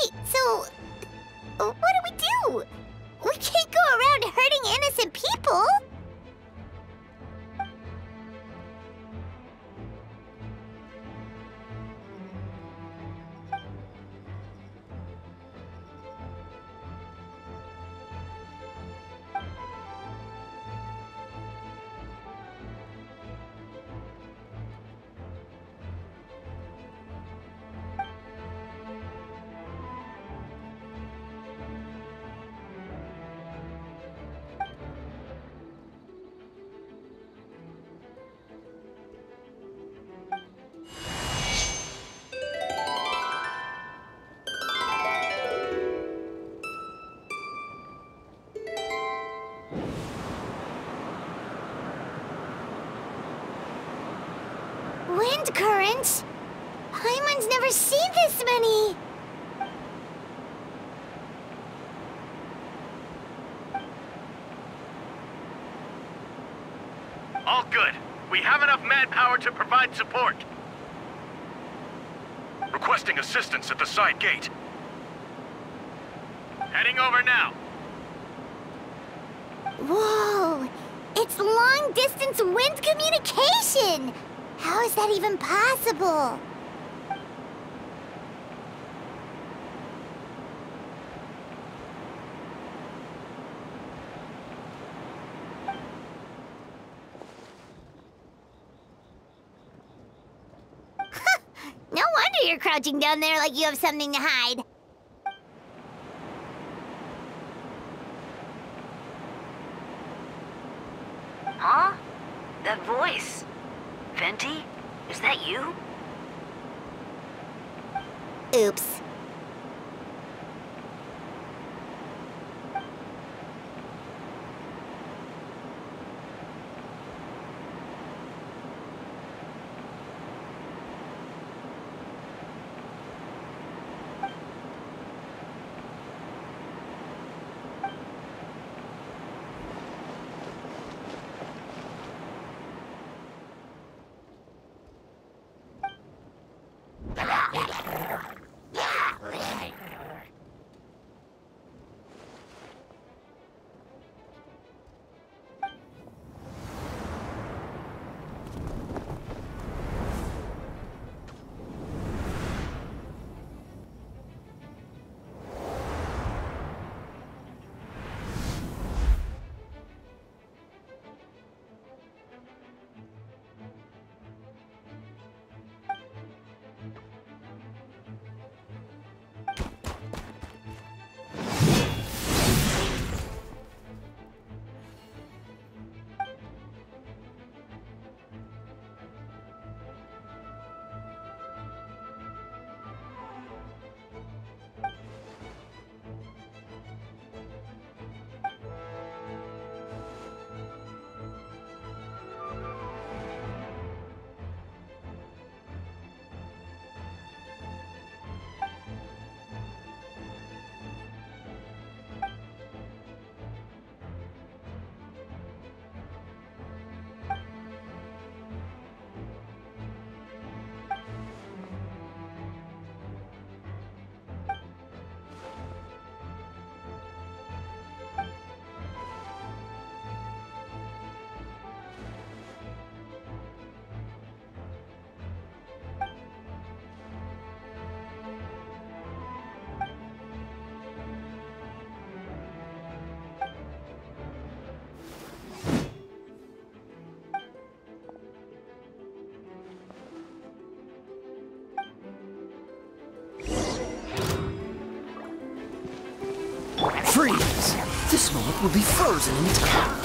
Wait, so what do? We can't go around hurting innocent people. Wind currents? Paimon's never seen this many! All good. We have enough manpower to provide support. Requesting assistance at the side gate. Heading over now. Whoa! It's long-distance wind communication! How is that even possible? No wonder you're crouching down there like you have something to hide. Huh? That voice. Venti? Is that you? Oops. Freeze! This moment will be frozen in time.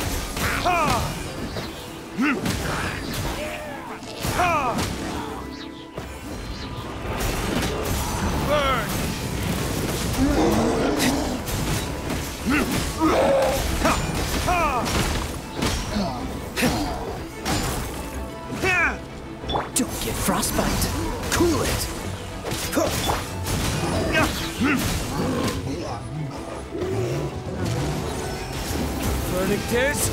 Burn! Don't get frostbite. Cool it. Verdict is...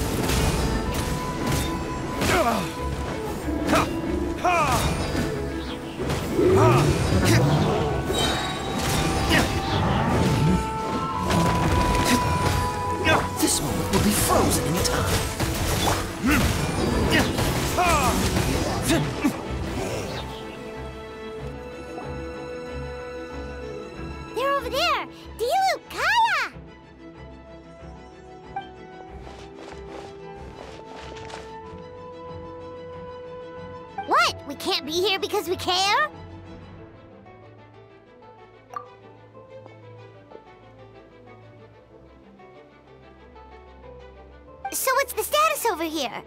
over there! Dilu, Kaya! What? We can't be here because we care? So what's the status over here?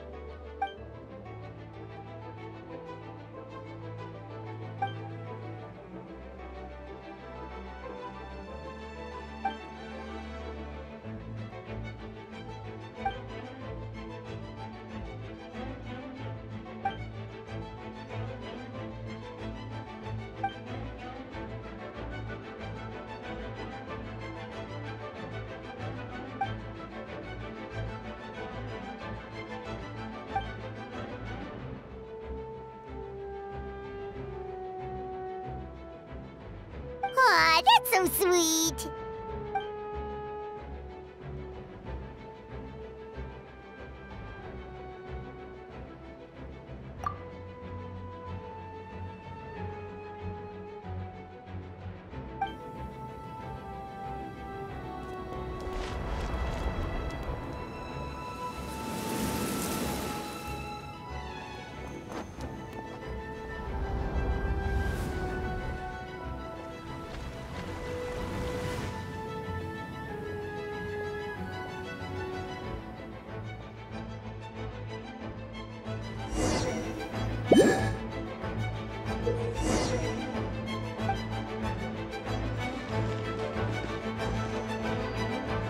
Aw, that's so sweet.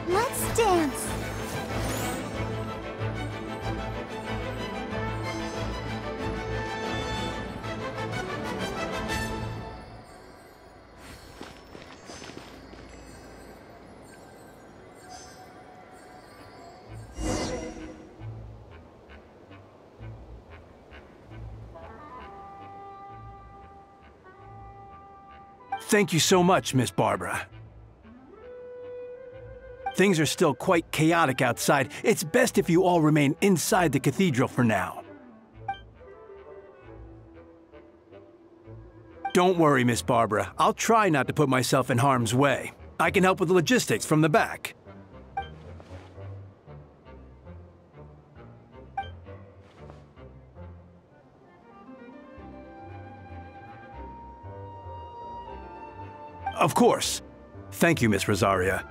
Let's dance. Thank you so much, Miss Barbara. Things are still quite chaotic outside. It's best if you all remain inside the cathedral for now. Don't worry, Miss Barbara. I'll try not to put myself in harm's way. I can help with the logistics from the back. Of course. Thank you, Miss Rosaria.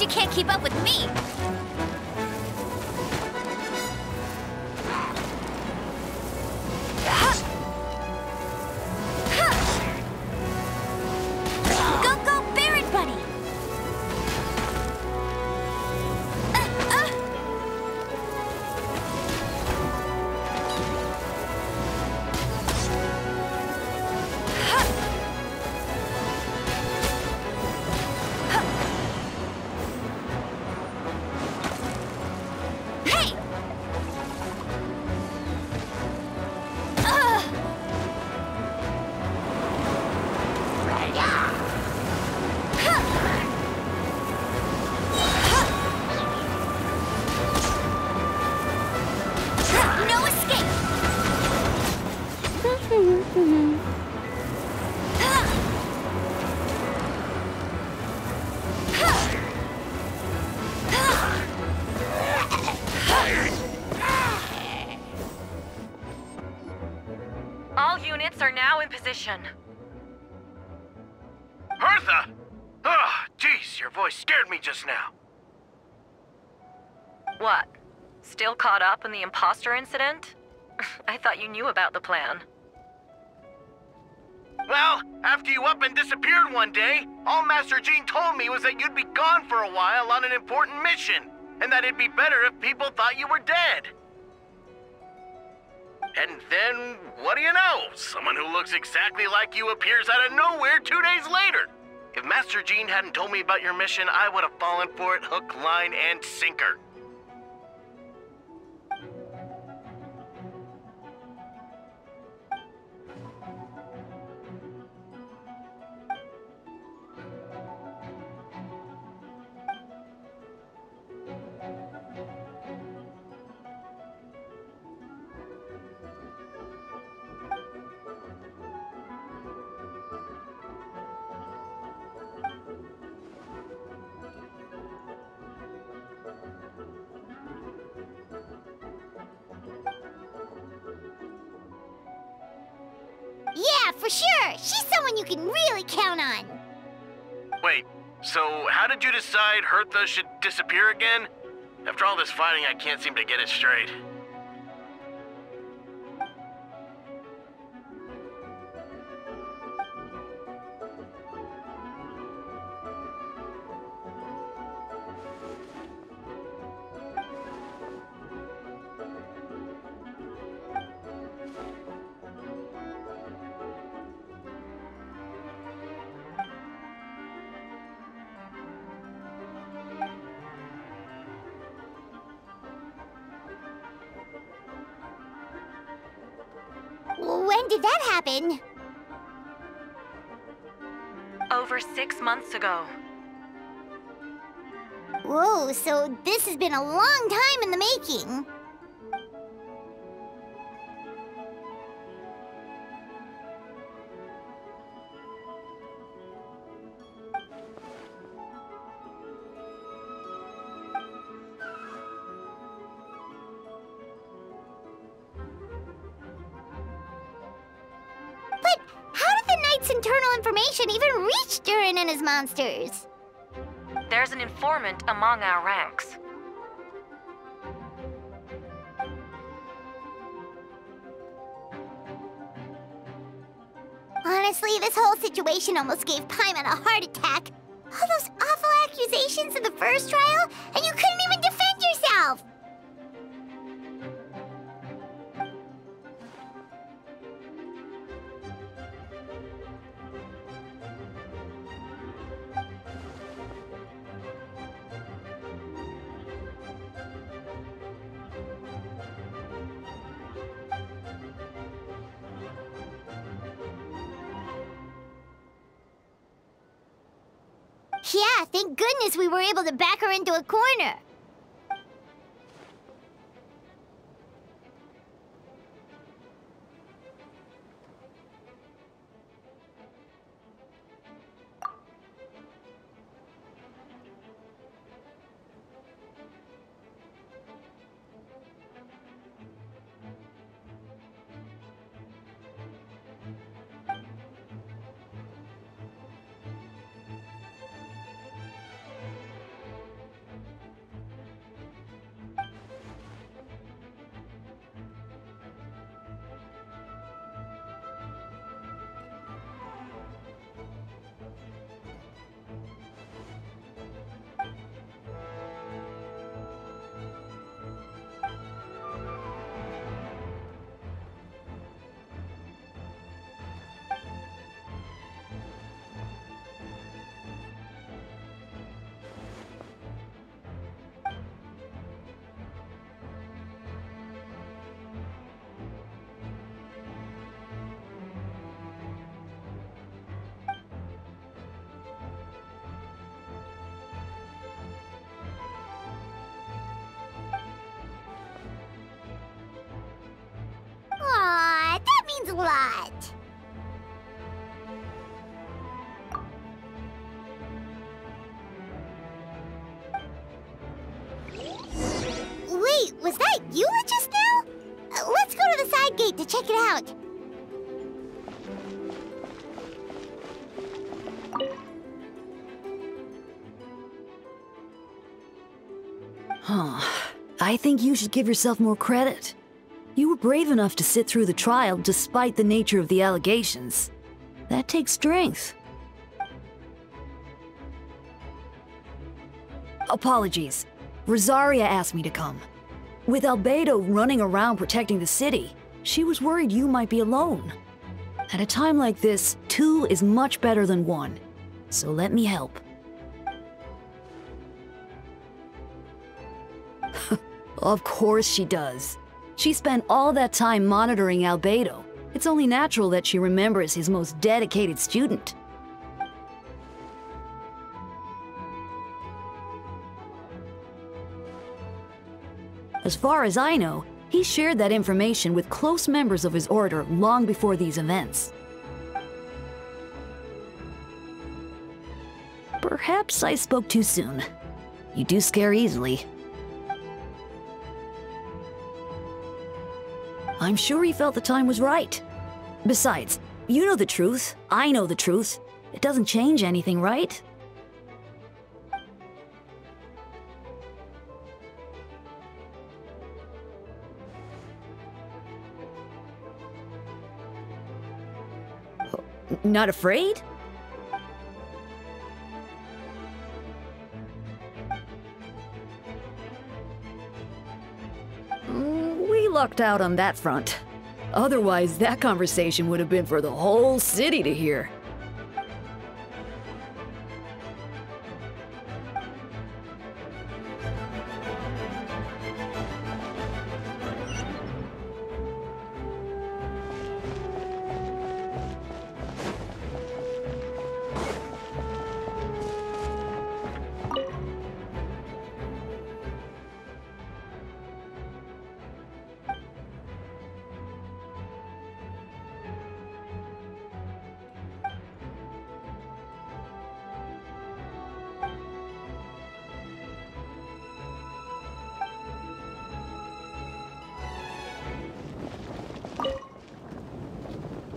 you can't keep up with me! Go, go, Barret Bunny! All units are now in position. Hertha! Ah, jeez, your voice scared me just now. What? Still caught up in the imposter incident? I thought you knew about the plan. Well, after you up and disappeared one day, all Master Jean told me was that you'd be gone for a while on an important mission, and that it'd be better if people thought you were dead. And then, what do you know? Someone who looks exactly like you appears out of nowhere 2 days later. If Master Jean hadn't told me about your mission, I would have fallen for it hook, line, and sinker. Yeah, for sure! She's someone you can really count on! Wait, so how did you decide Hertha should disappear again? After all this fighting, I can't seem to get it straight. When did that happen? Over 6 months ago. Whoa, so this has been a long time in the making. But how did the Knight's internal information even reach Durin and his monsters? There's an informant among our ranks. Honestly, this whole situation almost gave Paimon a heart attack. All those awful accusations in the first trial, and you couldn't even defend yourself! Yeah, thank goodness we were able to back her into a corner. check it out. Huh. I think you should give yourself more credit. You were brave enough to sit through the trial despite the nature of the allegations. That takes strength. Apologies. Rosaria asked me to come. With Albedo running around protecting the city, she was worried you might be alone. At a time like this, 2 is much better than 1. So let me help. Of course she does. She spent all that time monitoring Albedo. It's only natural that she remembers his most dedicated student. As far as I know, he shared that information with close members of his order long before these events. Perhaps I spoke too soon. You do scare easily. I'm sure he felt the time was right. Besides, you know the truth, I know the truth. It doesn't change anything, right? Not afraid? We lucked out on that front. Otherwise, that conversation would have been for the whole city to hear.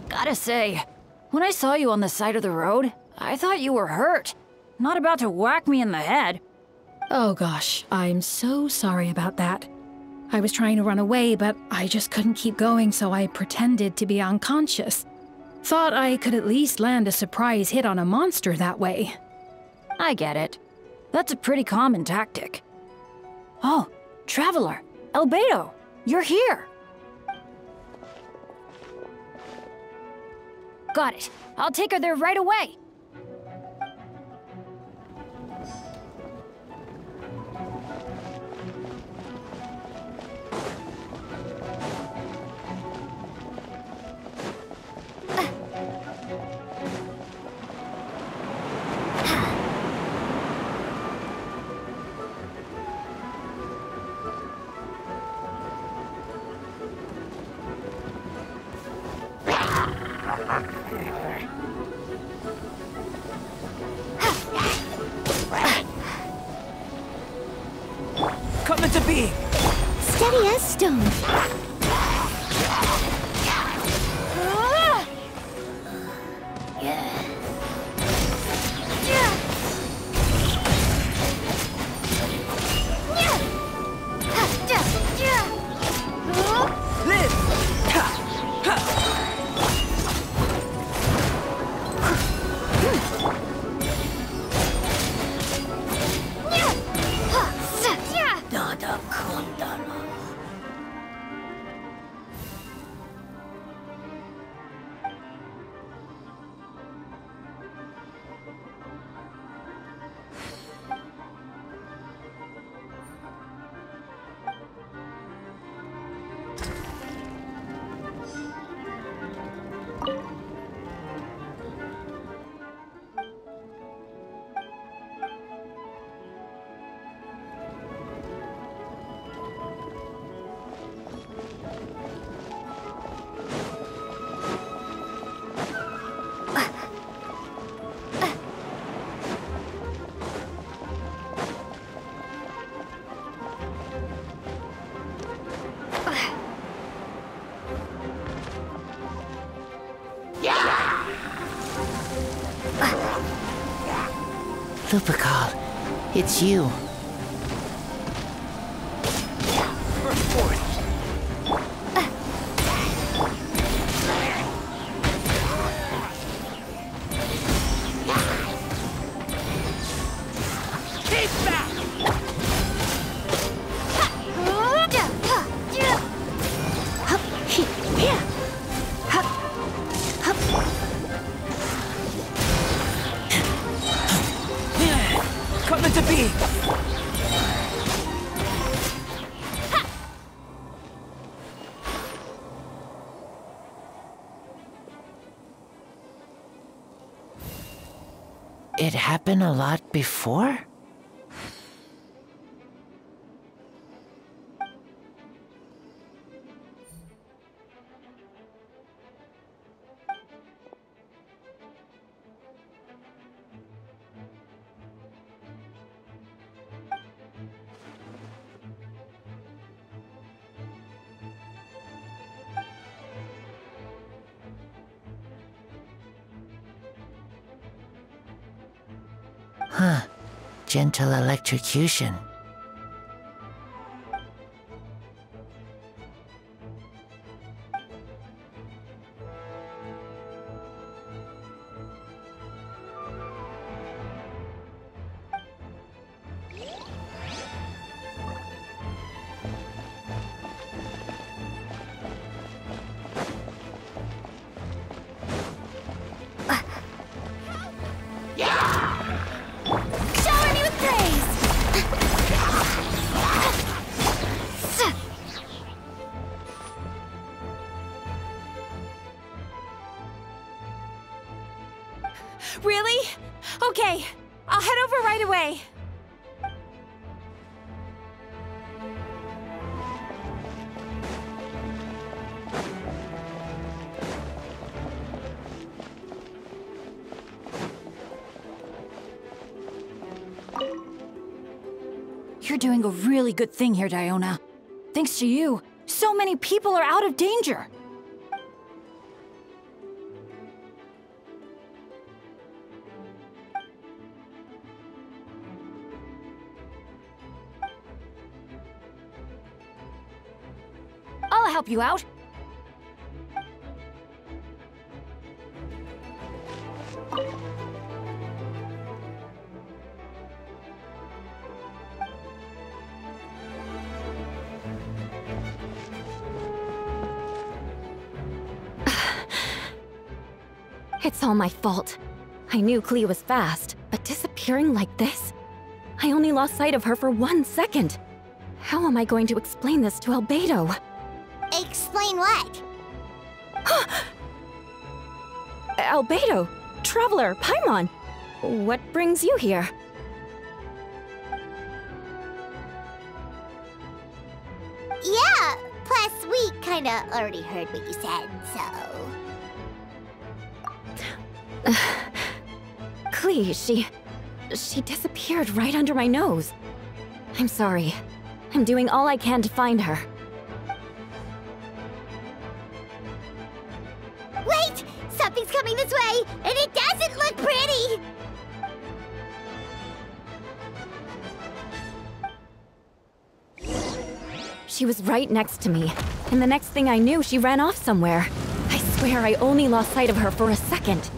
Gotta say, when I saw you on the side of the road, I thought you were hurt. Not about to whack me in the head. Oh gosh, I'm so sorry about that. I was trying to run away, but I just couldn't keep going, so I pretended to be unconscious. Thought I could at least land a surprise hit on a monster that way. I get it. That's a pretty common tactic. Oh, Traveler, Albedo, you're here. Got it. I'll take her there right away. Come into being! Steady as stone. Lupical, it's you. Coming to be! It happened a lot before? Huh. Gentle electrocution. Really? Okay, I'll head over right away. You're doing a really good thing here, Diona. Thanks to you, so many people are out of danger. I'll help you out. It's all my fault. I knew Klee was fast, but disappearing like this? I only lost sight of her for 1 second. How am I going to explain this to Albedo? Explain what? Albedo, Traveler, Paimon, what brings you here? Yeah, plus we kinda already heard what you said, so... Klee, she disappeared right under my nose. I'm sorry. I'm doing all I can to find her. Wait! Something's coming this way, and it doesn't look pretty! She was right next to me, and the next thing I knew, she ran off somewhere. I swear I only lost sight of her for a second.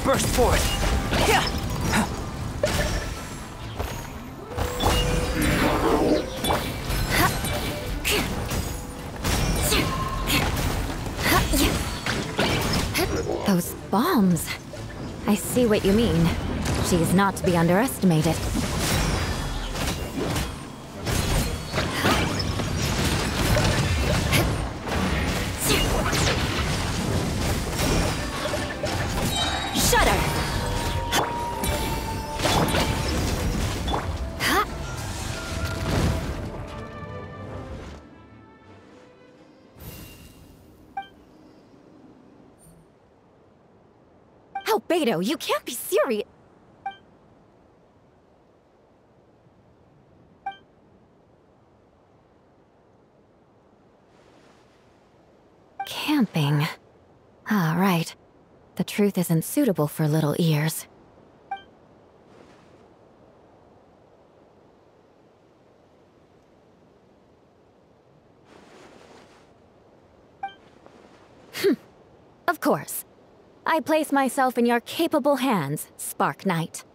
Burst forth! Those bombs. I see what you mean. She is not to be underestimated. Shudder! Albedo, you can't be serious. camping. Ah, right. The truth isn't suitable for little ears. Of course. I place myself in your capable hands, Spark Knight.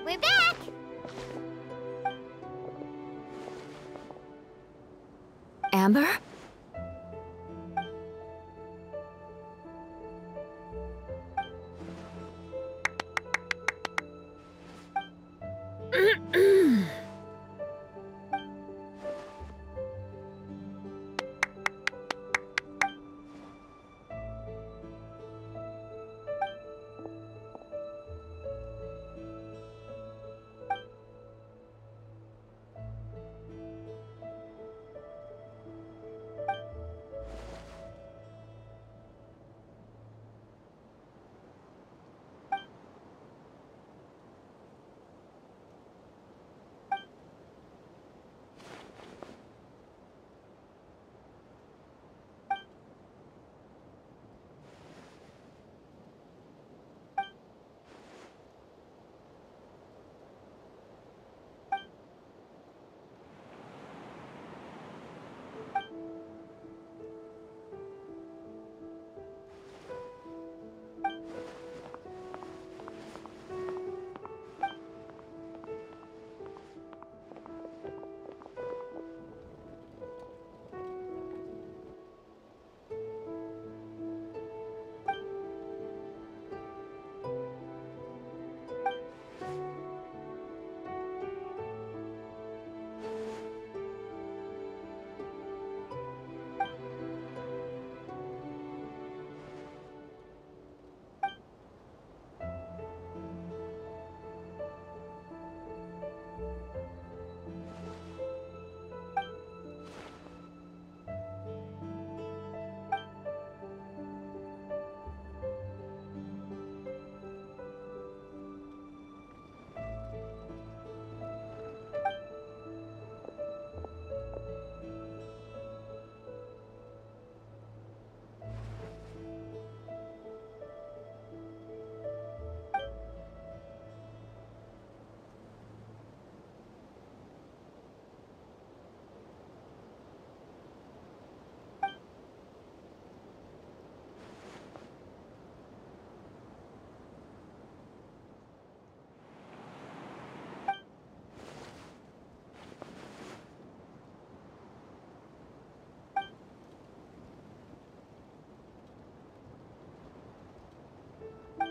We're back! Amber?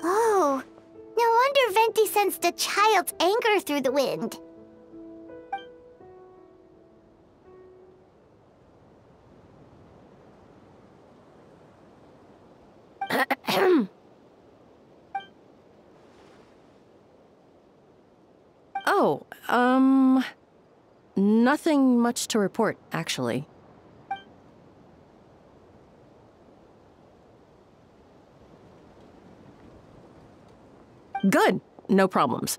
Oh, no wonder Venti sensed a child's anger through the wind. Oh, nothing much to report, actually. Good. No problems.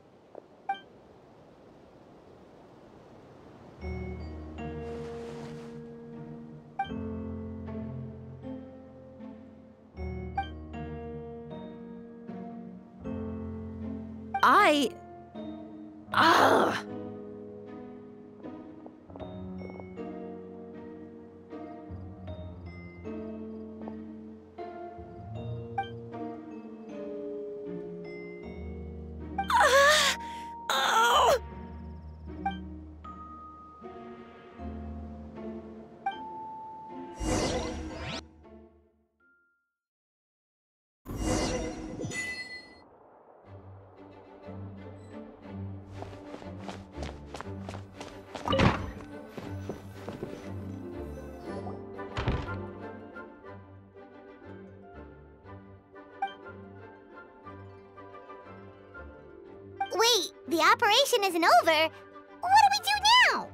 Wait, the operation isn't over. What do we do now?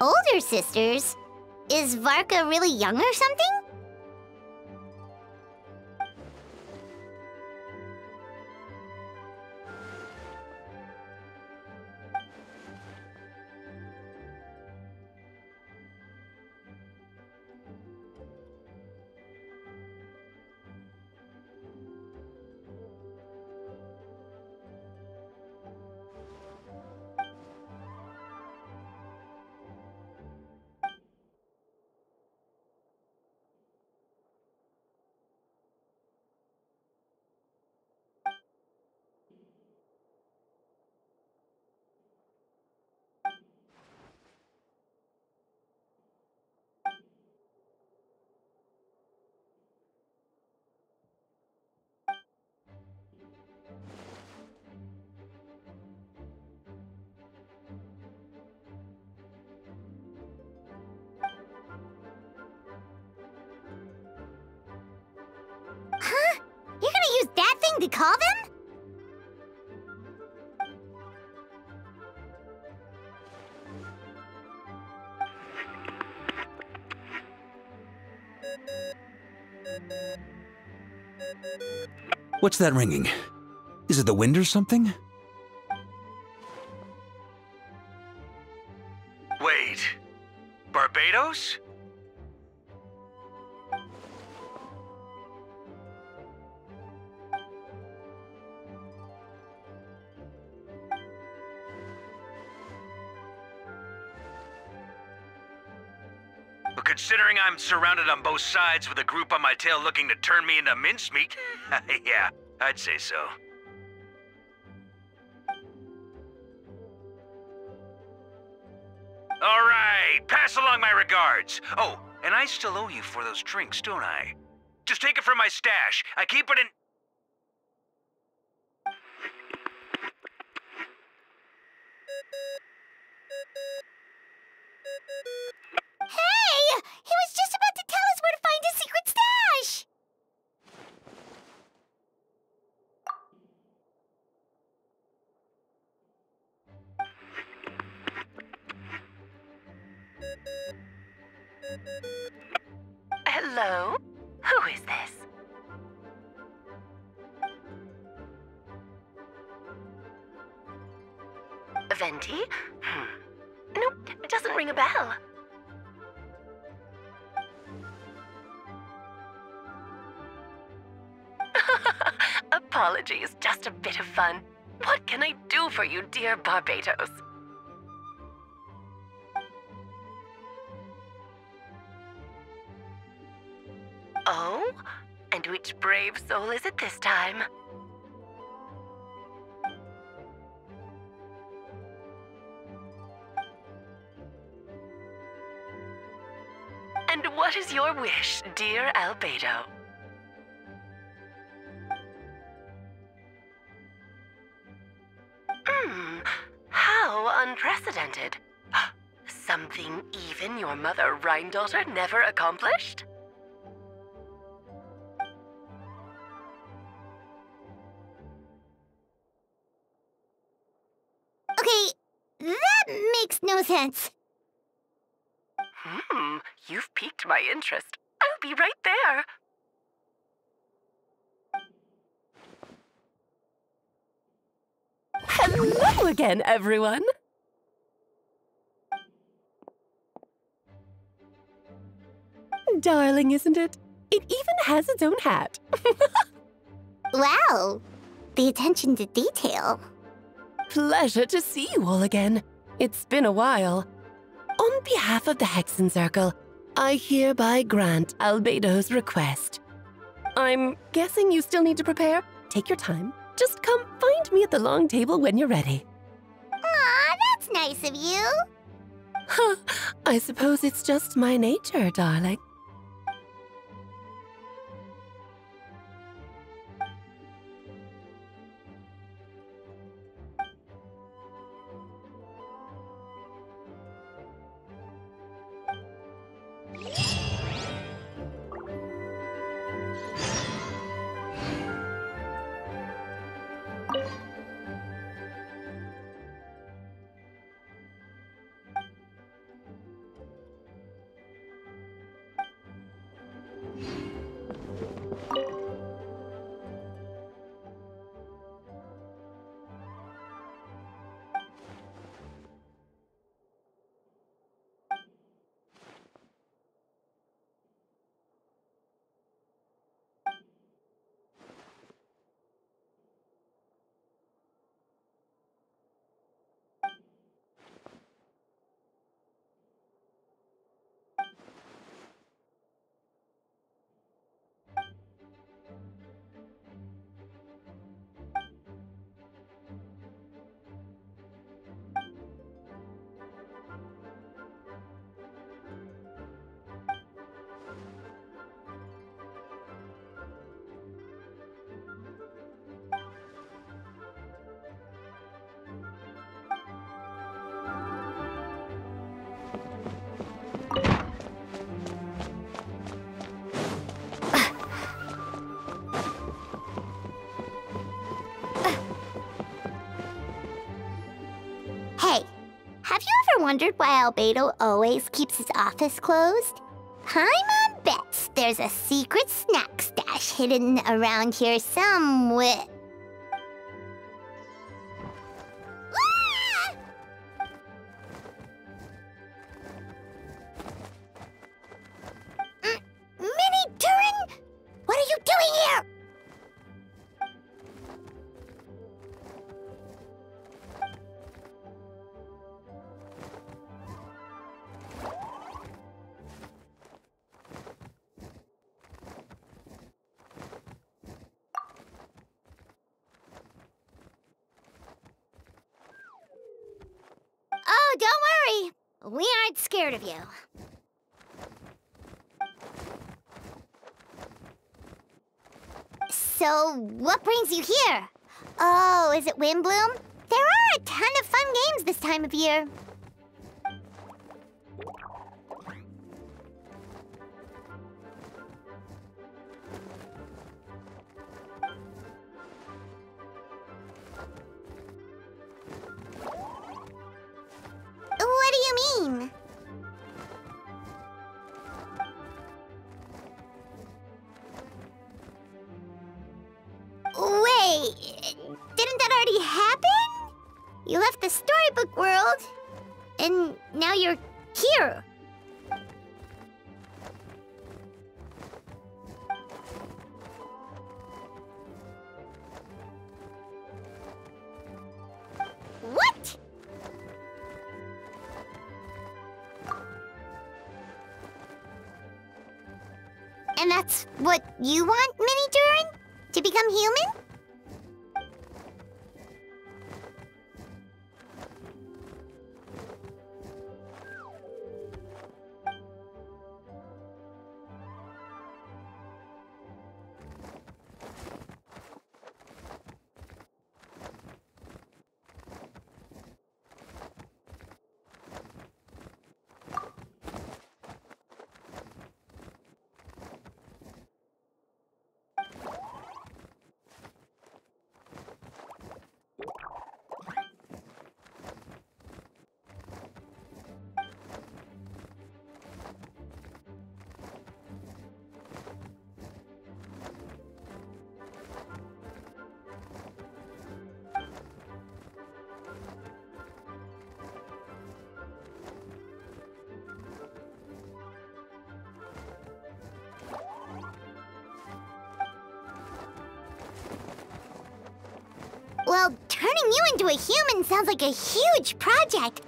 Older sisters? Is Varka really young or something? Huh? You're gonna use that thing to call them? What's that ringing? Is it the wind or something? Wait. Barbados? But considering I'm surrounded on both sides with a group on my tail looking to turn me into mincemeat, yeah, I'd say so. All right, pass along my regards. Oh, and I still owe you for those drinks, don't I? Just take it from my stash. I keep it in... Hey! He was just about to tell us where to find his secret stash! Hello? Who is this? Venti? Nope, it doesn't ring a bell. Apologies, just a bit of fun. What can I do for you, dear Barbados? Oh? And which brave soul is it this time? And what is your wish, dear Albedo? How unprecedented. Something even your mother Rhine-daughter never accomplished? Okay, that makes no sense. You've piqued my interest. I'll be right there. Hello again, everyone. Darling, isn't it? It even has its own hat. Wow, the attention to detail. Pleasure to see you all again. It's been a while. On behalf of the Hexen Circle, I hereby grant Albedo's request. I'm guessing you still need to prepare? Take your time. Just come find me at the long table when you're ready. Aw, that's nice of you. Huh, I suppose it's just my nature, darling. Wondered why Albedo always keeps his office closed? Paimon bets there's a secret snack stash hidden around here somewhere. Mini Turing? What are you doing here? Oh, don't worry. We aren't scared of you. So, what brings you here? Oh, is it Windbloom? There are a ton of fun games this time of year. What do you mean? Wait, didn't that already happen? You left the storybook world, and now you're here. What? And that's what you want, Mini Durin? To become human? Well, turning you into a human sounds like a huge project.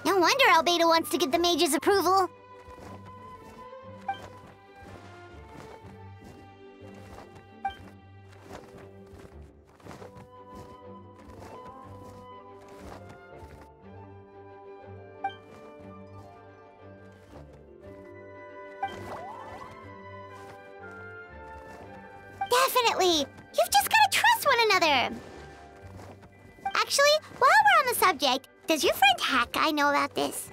No wonder Albedo wants to get the mage's approval. Definitely! You've just gotta trust one another! Actually, while we're on the subject, does your friend Hack Guy know about this?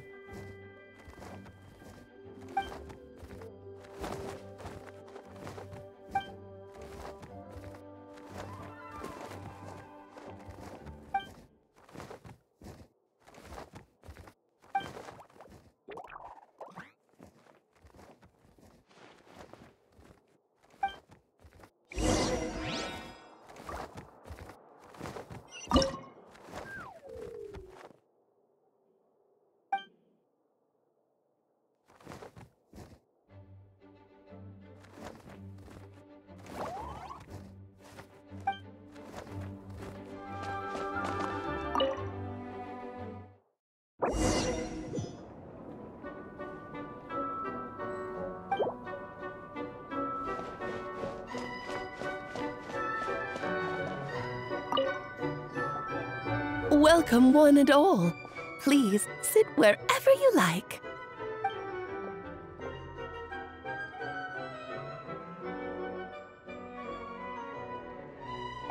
Welcome one and all. Please sit wherever you like.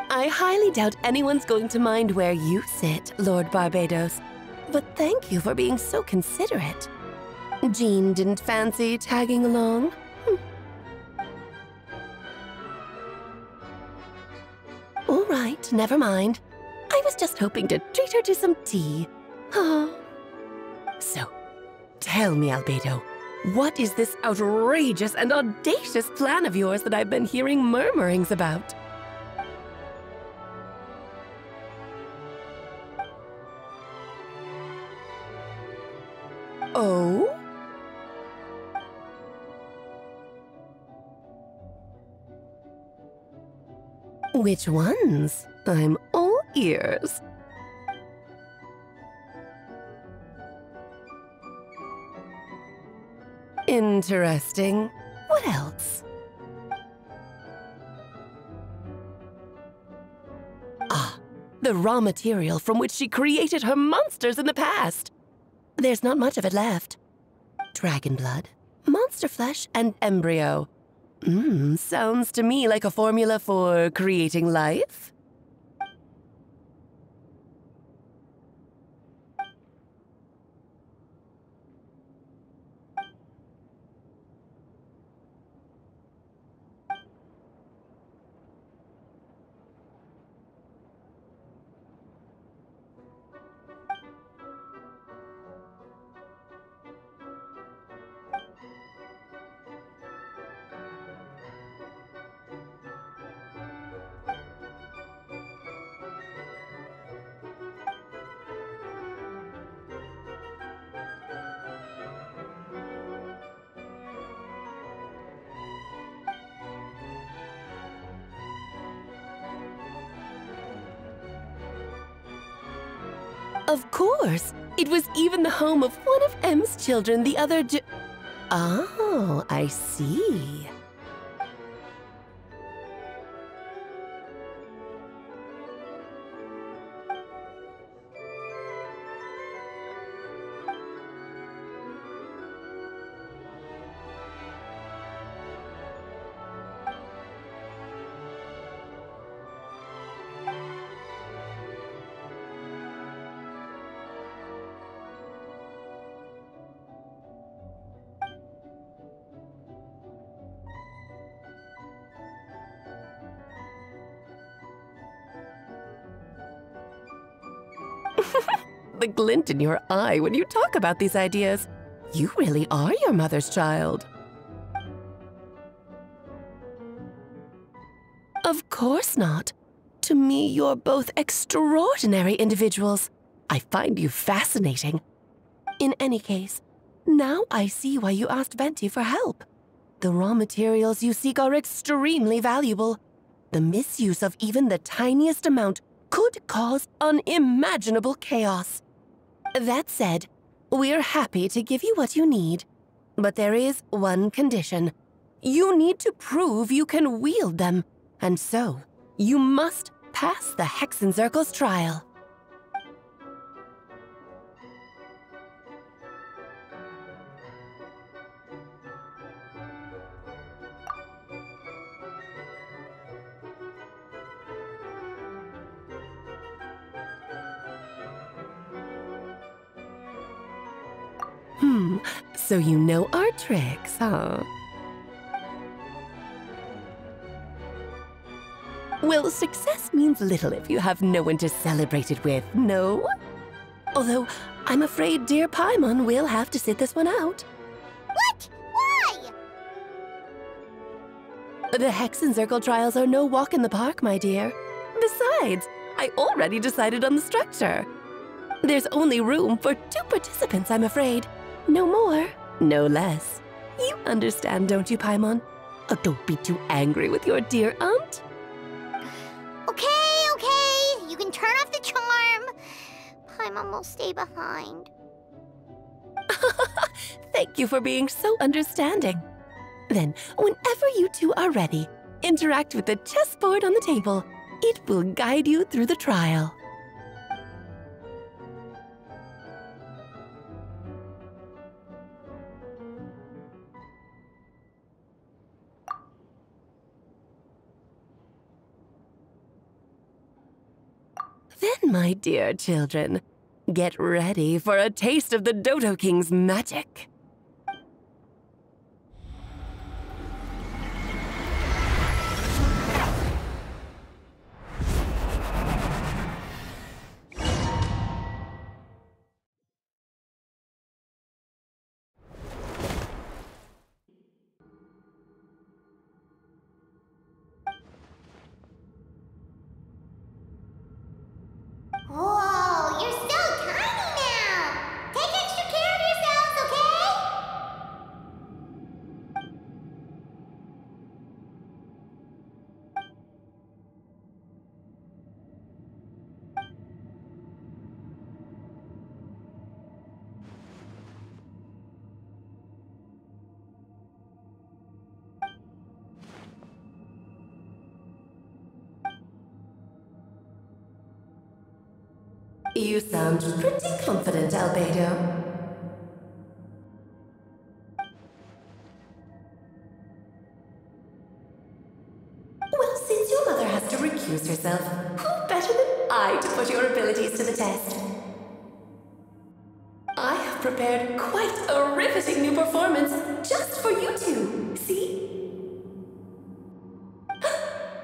I highly doubt anyone's going to mind where you sit, Lord Barbados. But thank you for being so considerate. Jean didn't fancy tagging along? All right, never mind. I was just hoping to treat her to some tea. So, tell me, Albedo, what is this outrageous and audacious plan of yours that I've been hearing murmurings about? Oh? Which ones? I'm all ears. Interesting. What else? Ah, the raw material from which she created her monsters in the past. There's not much of it left. Dragon blood, monster flesh, and embryo. Sounds to me like a formula for creating life. Of course! It was even the home of one of M's children the other Oh, I see. The glint in your eye when you talk about these ideas. You really are your mother's child. Of course not. To me, you're both extraordinary individuals. I find you fascinating. In any case, now I see why you asked Venti for help. The raw materials you seek are extremely valuable. The misuse of even the tiniest amount could cause unimaginable chaos. That said, we're happy to give you what you need. But there is one condition. You need to prove you can wield them. And so, you must pass the Hexenzirkel's trial. So you know our tricks, huh? Well, success means little if you have no one to celebrate it with, no? Although, I'm afraid dear Paimon will have to sit this one out. What? Why? The Hexenzirkel trials are no walk in the park, my dear. Besides, I already decided on the structure. There's only room for 2 participants, I'm afraid. No more, no less. You understand, don't you, Paimon? Oh, don't be too angry with your dear aunt. Okay. You can turn off the charm. Paimon will stay behind. Thank you for being so understanding. Then, whenever you two are ready, interact with the chessboard on the table. It will guide you through the trial. Then, my dear children, get ready for a taste of the Dodo King's magic. Whoa, you're so tiny now! Take extra care of yourselves, okay? You sound pretty confident, Albedo. Well, since your mother has to recuse herself, who better than I to put your abilities to the test? I have prepared quite a riveting new performance just for you two. See?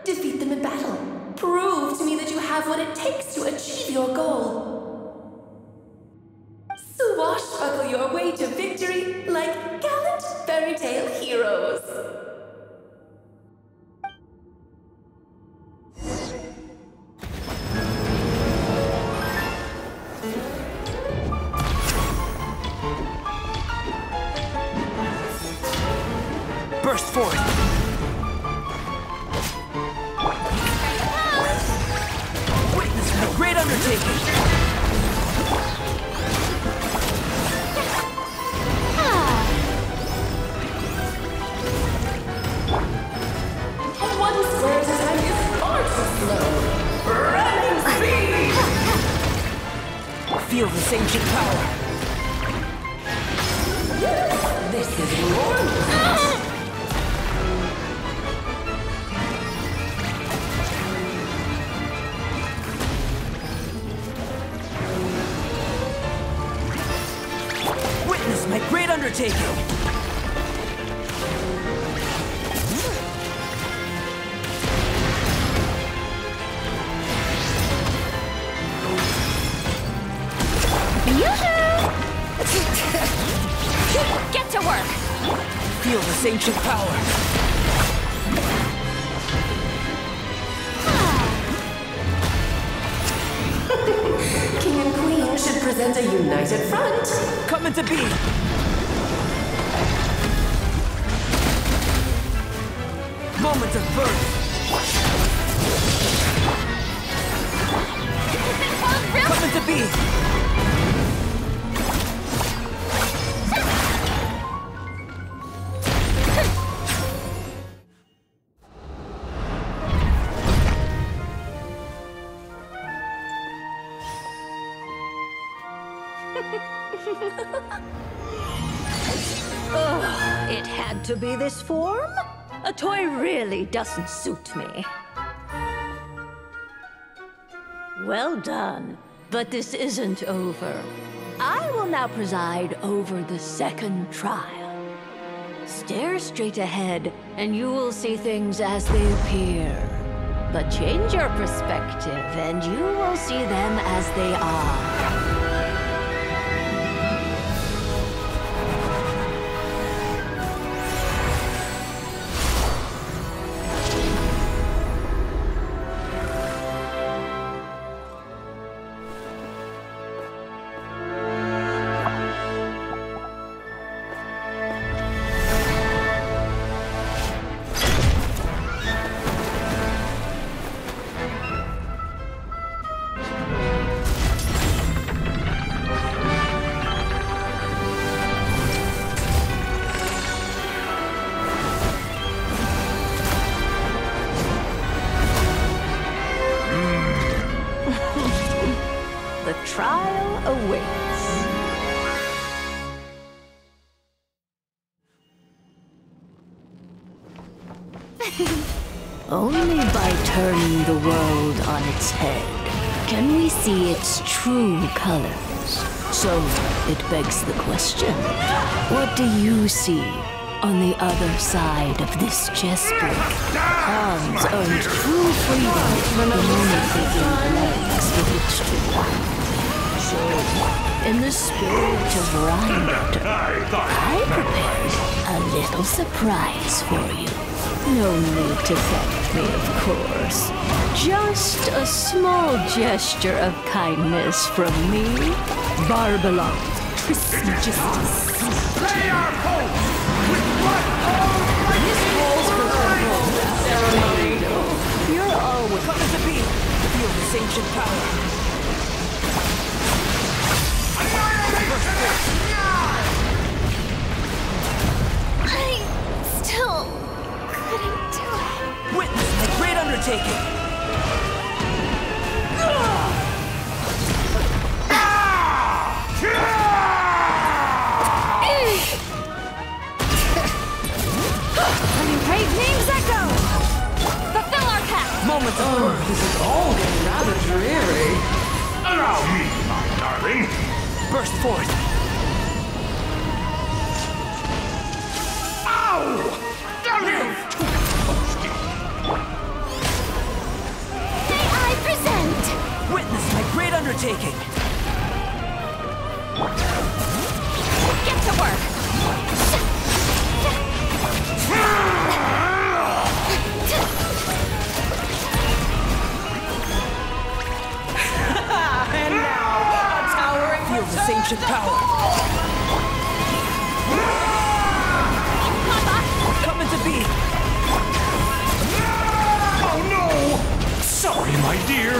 Defeat them in battle. Prove to me that you have what it takes to achieve your goal. Swashbuckle your way to victory like gallant fairy tale heroes. Burst forth! Witness the great undertaking! One square's attack is far too slow. Running speed! Feel this ancient power! This is your Witness my great undertaking! Get to work! Feel this ancient power! King and Queen should present a united front. Coming to be! Moment of birth! Coming to be! Ugh, it had to be this form? A toy really doesn't suit me. Well done, but this isn't over. I will now preside over the second trial. Stare straight ahead, and you will see things as they appear. But change your perspective, and you will see them as they are. The trial awaits. Only by turning the world on its head can we see its true colors? So, it begs the question, what do you see on the other side of this chessboard? Hans earned true freedom the moment he gained legs with which to walk. So, in the spirit of Rhinebetter, I prepared a little surprise for you. No need to thank me, of course. Just a small gesture of kindness from me, Barbalon Trismegistus. Play our pose with blood all this calls for control ceremony. You're always Come as a beam. Feel this ancient power. I still couldn't do it. Witness the great undertaking. Letting great names echo! Fulfill our path! Moments of birth. This is all getting rather dreary. Allow me, my darling. Burst forth. Ow! Damn you! May I present? Witness my great undertaking. Get to work! And now, a towering feel this ancient power. Coming to be. Oh no! Sorry, my dear.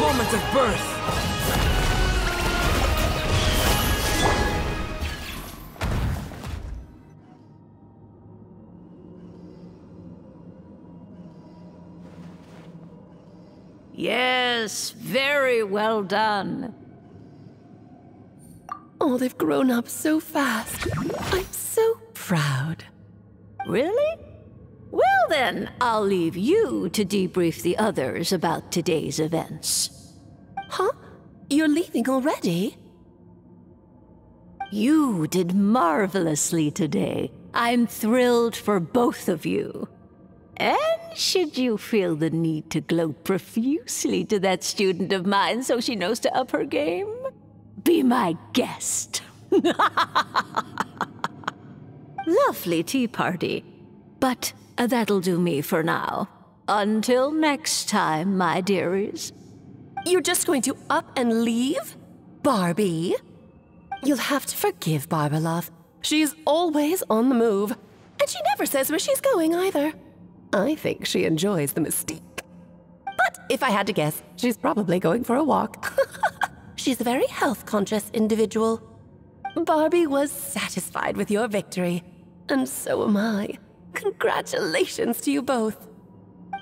Moments of birth. Yes, very well done. Oh, they've grown up so fast. I'm so proud. Really? Well then, I'll leave you to debrief the others about today's events. Huh? You're leaving already? You did marvelously today. I'm thrilled for both of you. And should you feel the need to gloat profusely to that student of mine so she knows to up her game, be my guest. Lovely tea party. But that'll do me for now. Until next time, my dearies. You're just going to up and leave? Barbie? You'll have to forgive Barbalov. She's always on the move. And she never says where she's going either. I think she enjoys the mystique. But if I had to guess, she's probably going for a walk. She's a very health-conscious individual. Barbie was satisfied with your victory. And so am I. Congratulations to you both.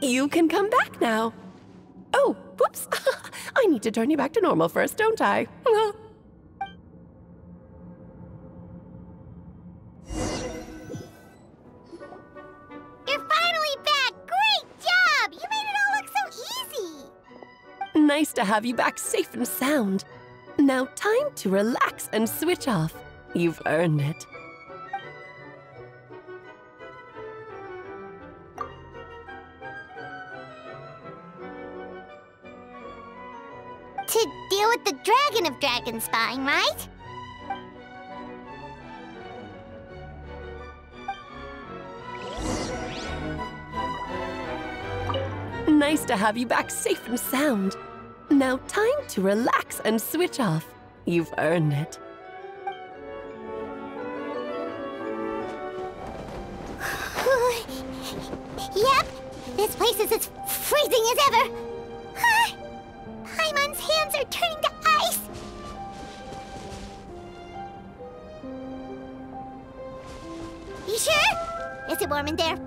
You can come back now. Oh, whoops. I need to turn you back to normal first, don't I? You're finally back! Great job! You made it all look so easy! Nice to have you back safe and sound. Now time to relax and switch off. You've earned it. To deal with the Dragon of Dragonspine, right? Nice to have you back safe and sound. Now time to relax and switch off. You've earned it. Yep, this place is as freezing as ever. Paimon's hands are turning to ice. You sure? Is it warm in there?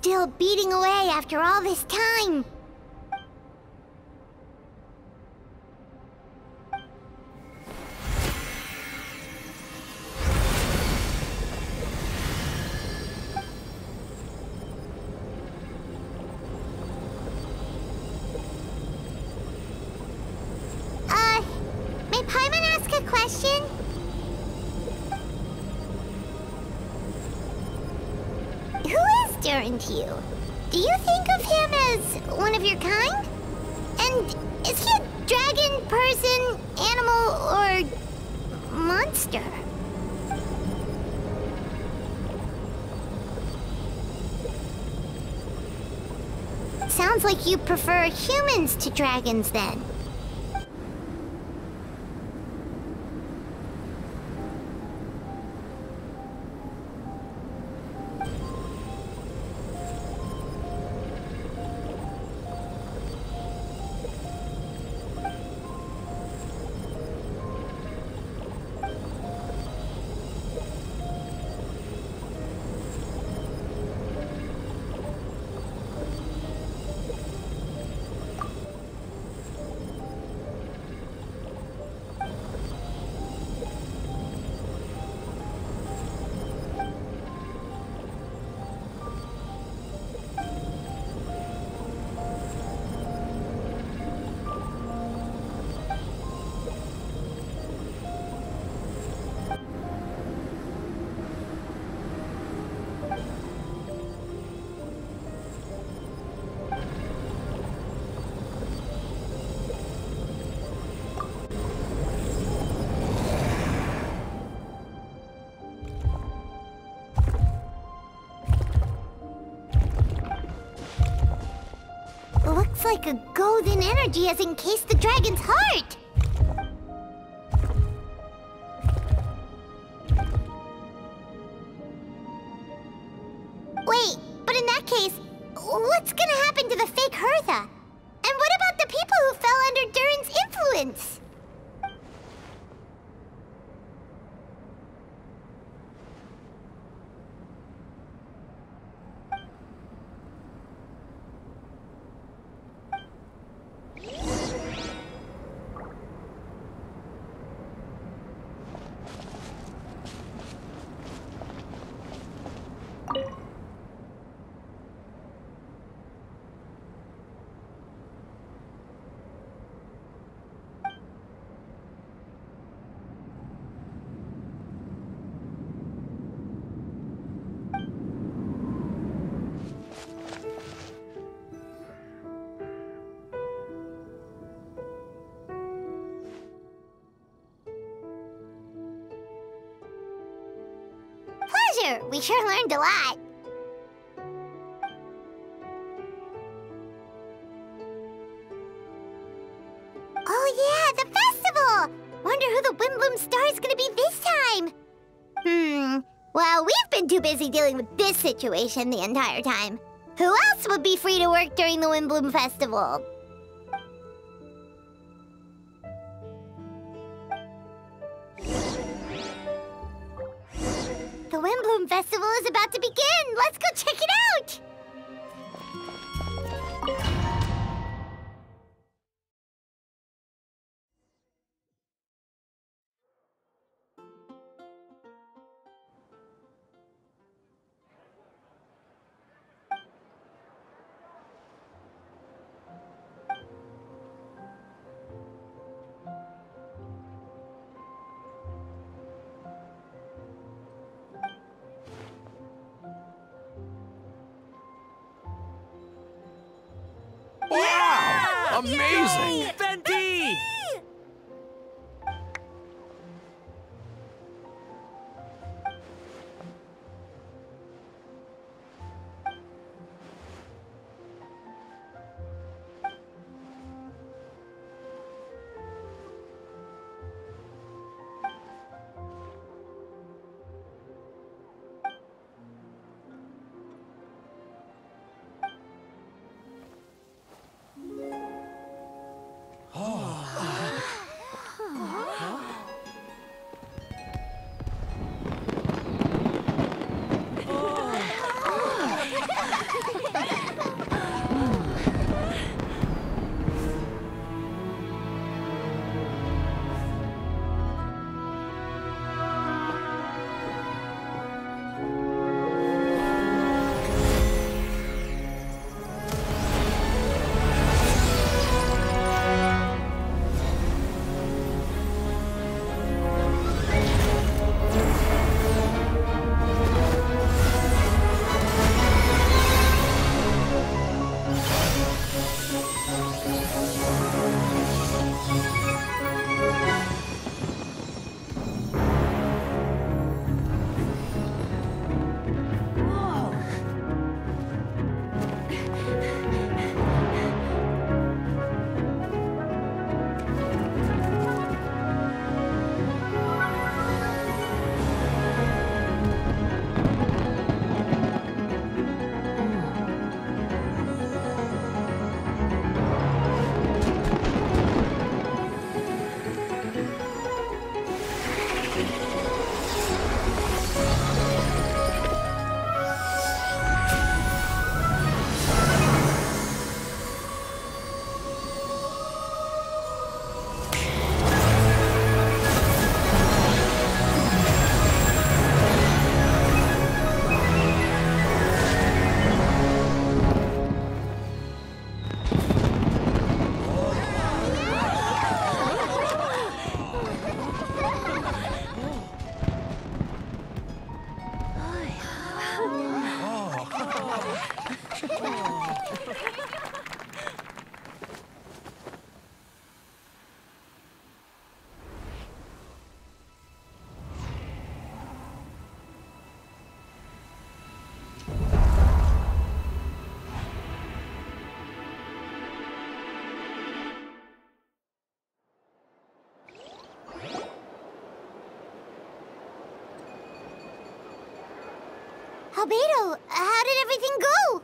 still beating away after all this time. May Paimon ask a question? Who is Durin to you? Do you think of him as one of your kind? And is he a dragon, person, animal, or monster? Sounds like you prefer humans to dragons, then. Looks like a golden energy has encased the dragon's heart! Wait, but in that case, what's gonna happen to the fake Hertha? And what about the people who fell under Durin's influence? Pleasure! We sure learned a lot. Oh yeah, the festival! Wonder who the Windbloom Star is gonna be this time? Well, we've been too busy dealing with this situation the entire time. Who else would be free to work during the Windbloom Festival? The Windbloom Festival is about to begin! Let's go check it out! Wow! Amazing! Venti! Albedo, how did everything go?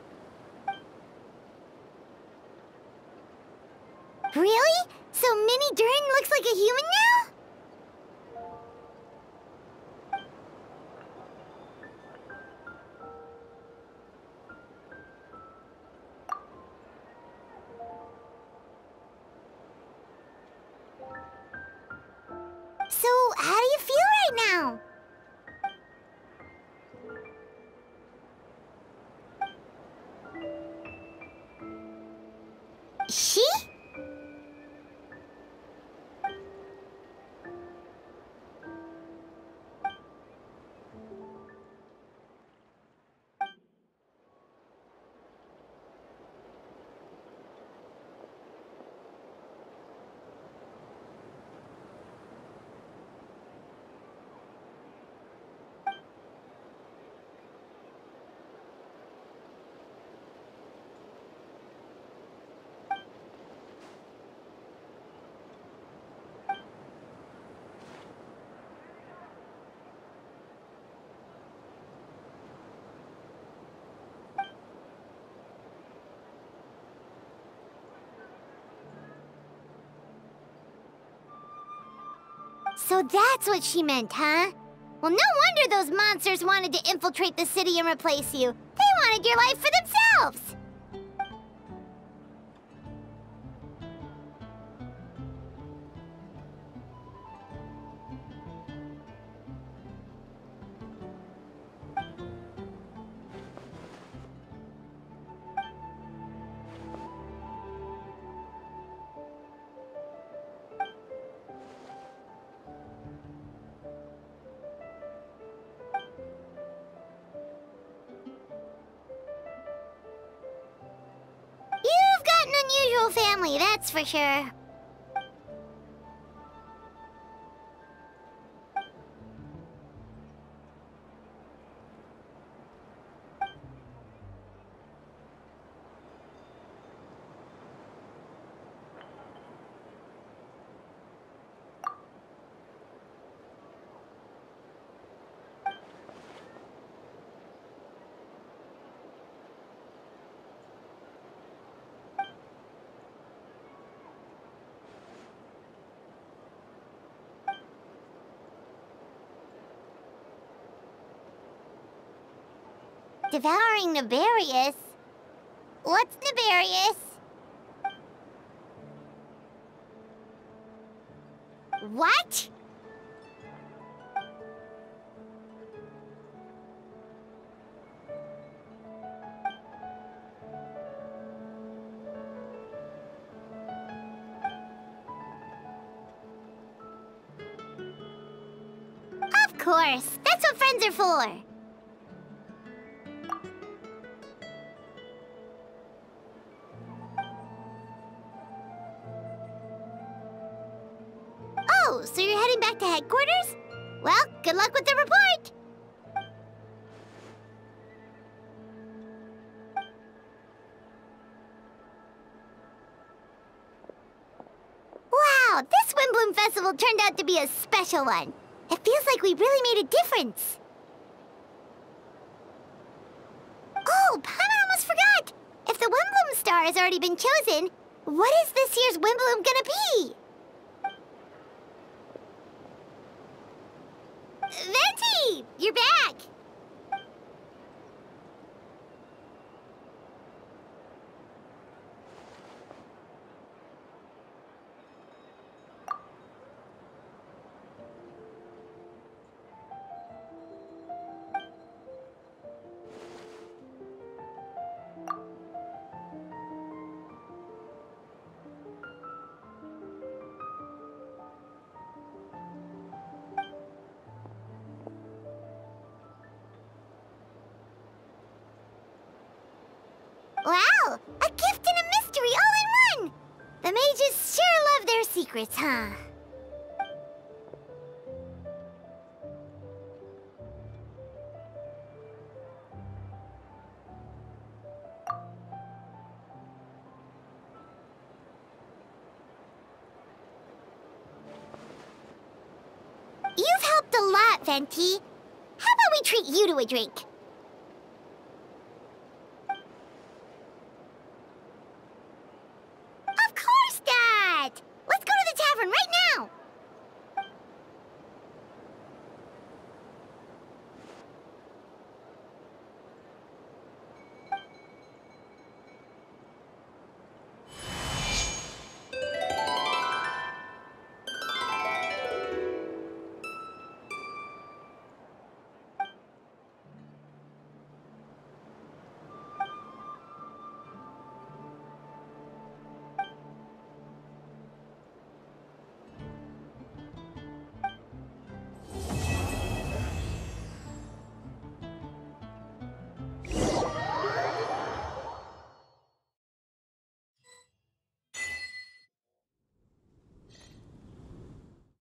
Really? So Mini Durin looks like a human now? So, how do you feel right now? She? So that's what she meant, huh? Well, no wonder those monsters wanted to infiltrate the city and replace you. They wanted your life for themselves! You've got an unusual family, that's for sure. Devouring Nefarious? What's Nefarious? What? Of course, that's what friends are for. Oh, so you're heading back to headquarters? Well, good luck with the report! Wow, this Windbloom Festival turned out to be a special one. It feels like we really made a difference. Oh, Pana almost forgot! If the Windbloom Star has already been chosen, what is this year's Windbloom gonna be? Venti! You're back! Wow! A gift and a mystery all in one! The mages sure love their secrets, huh? You've helped a lot, Venti. How about we treat you to a drink?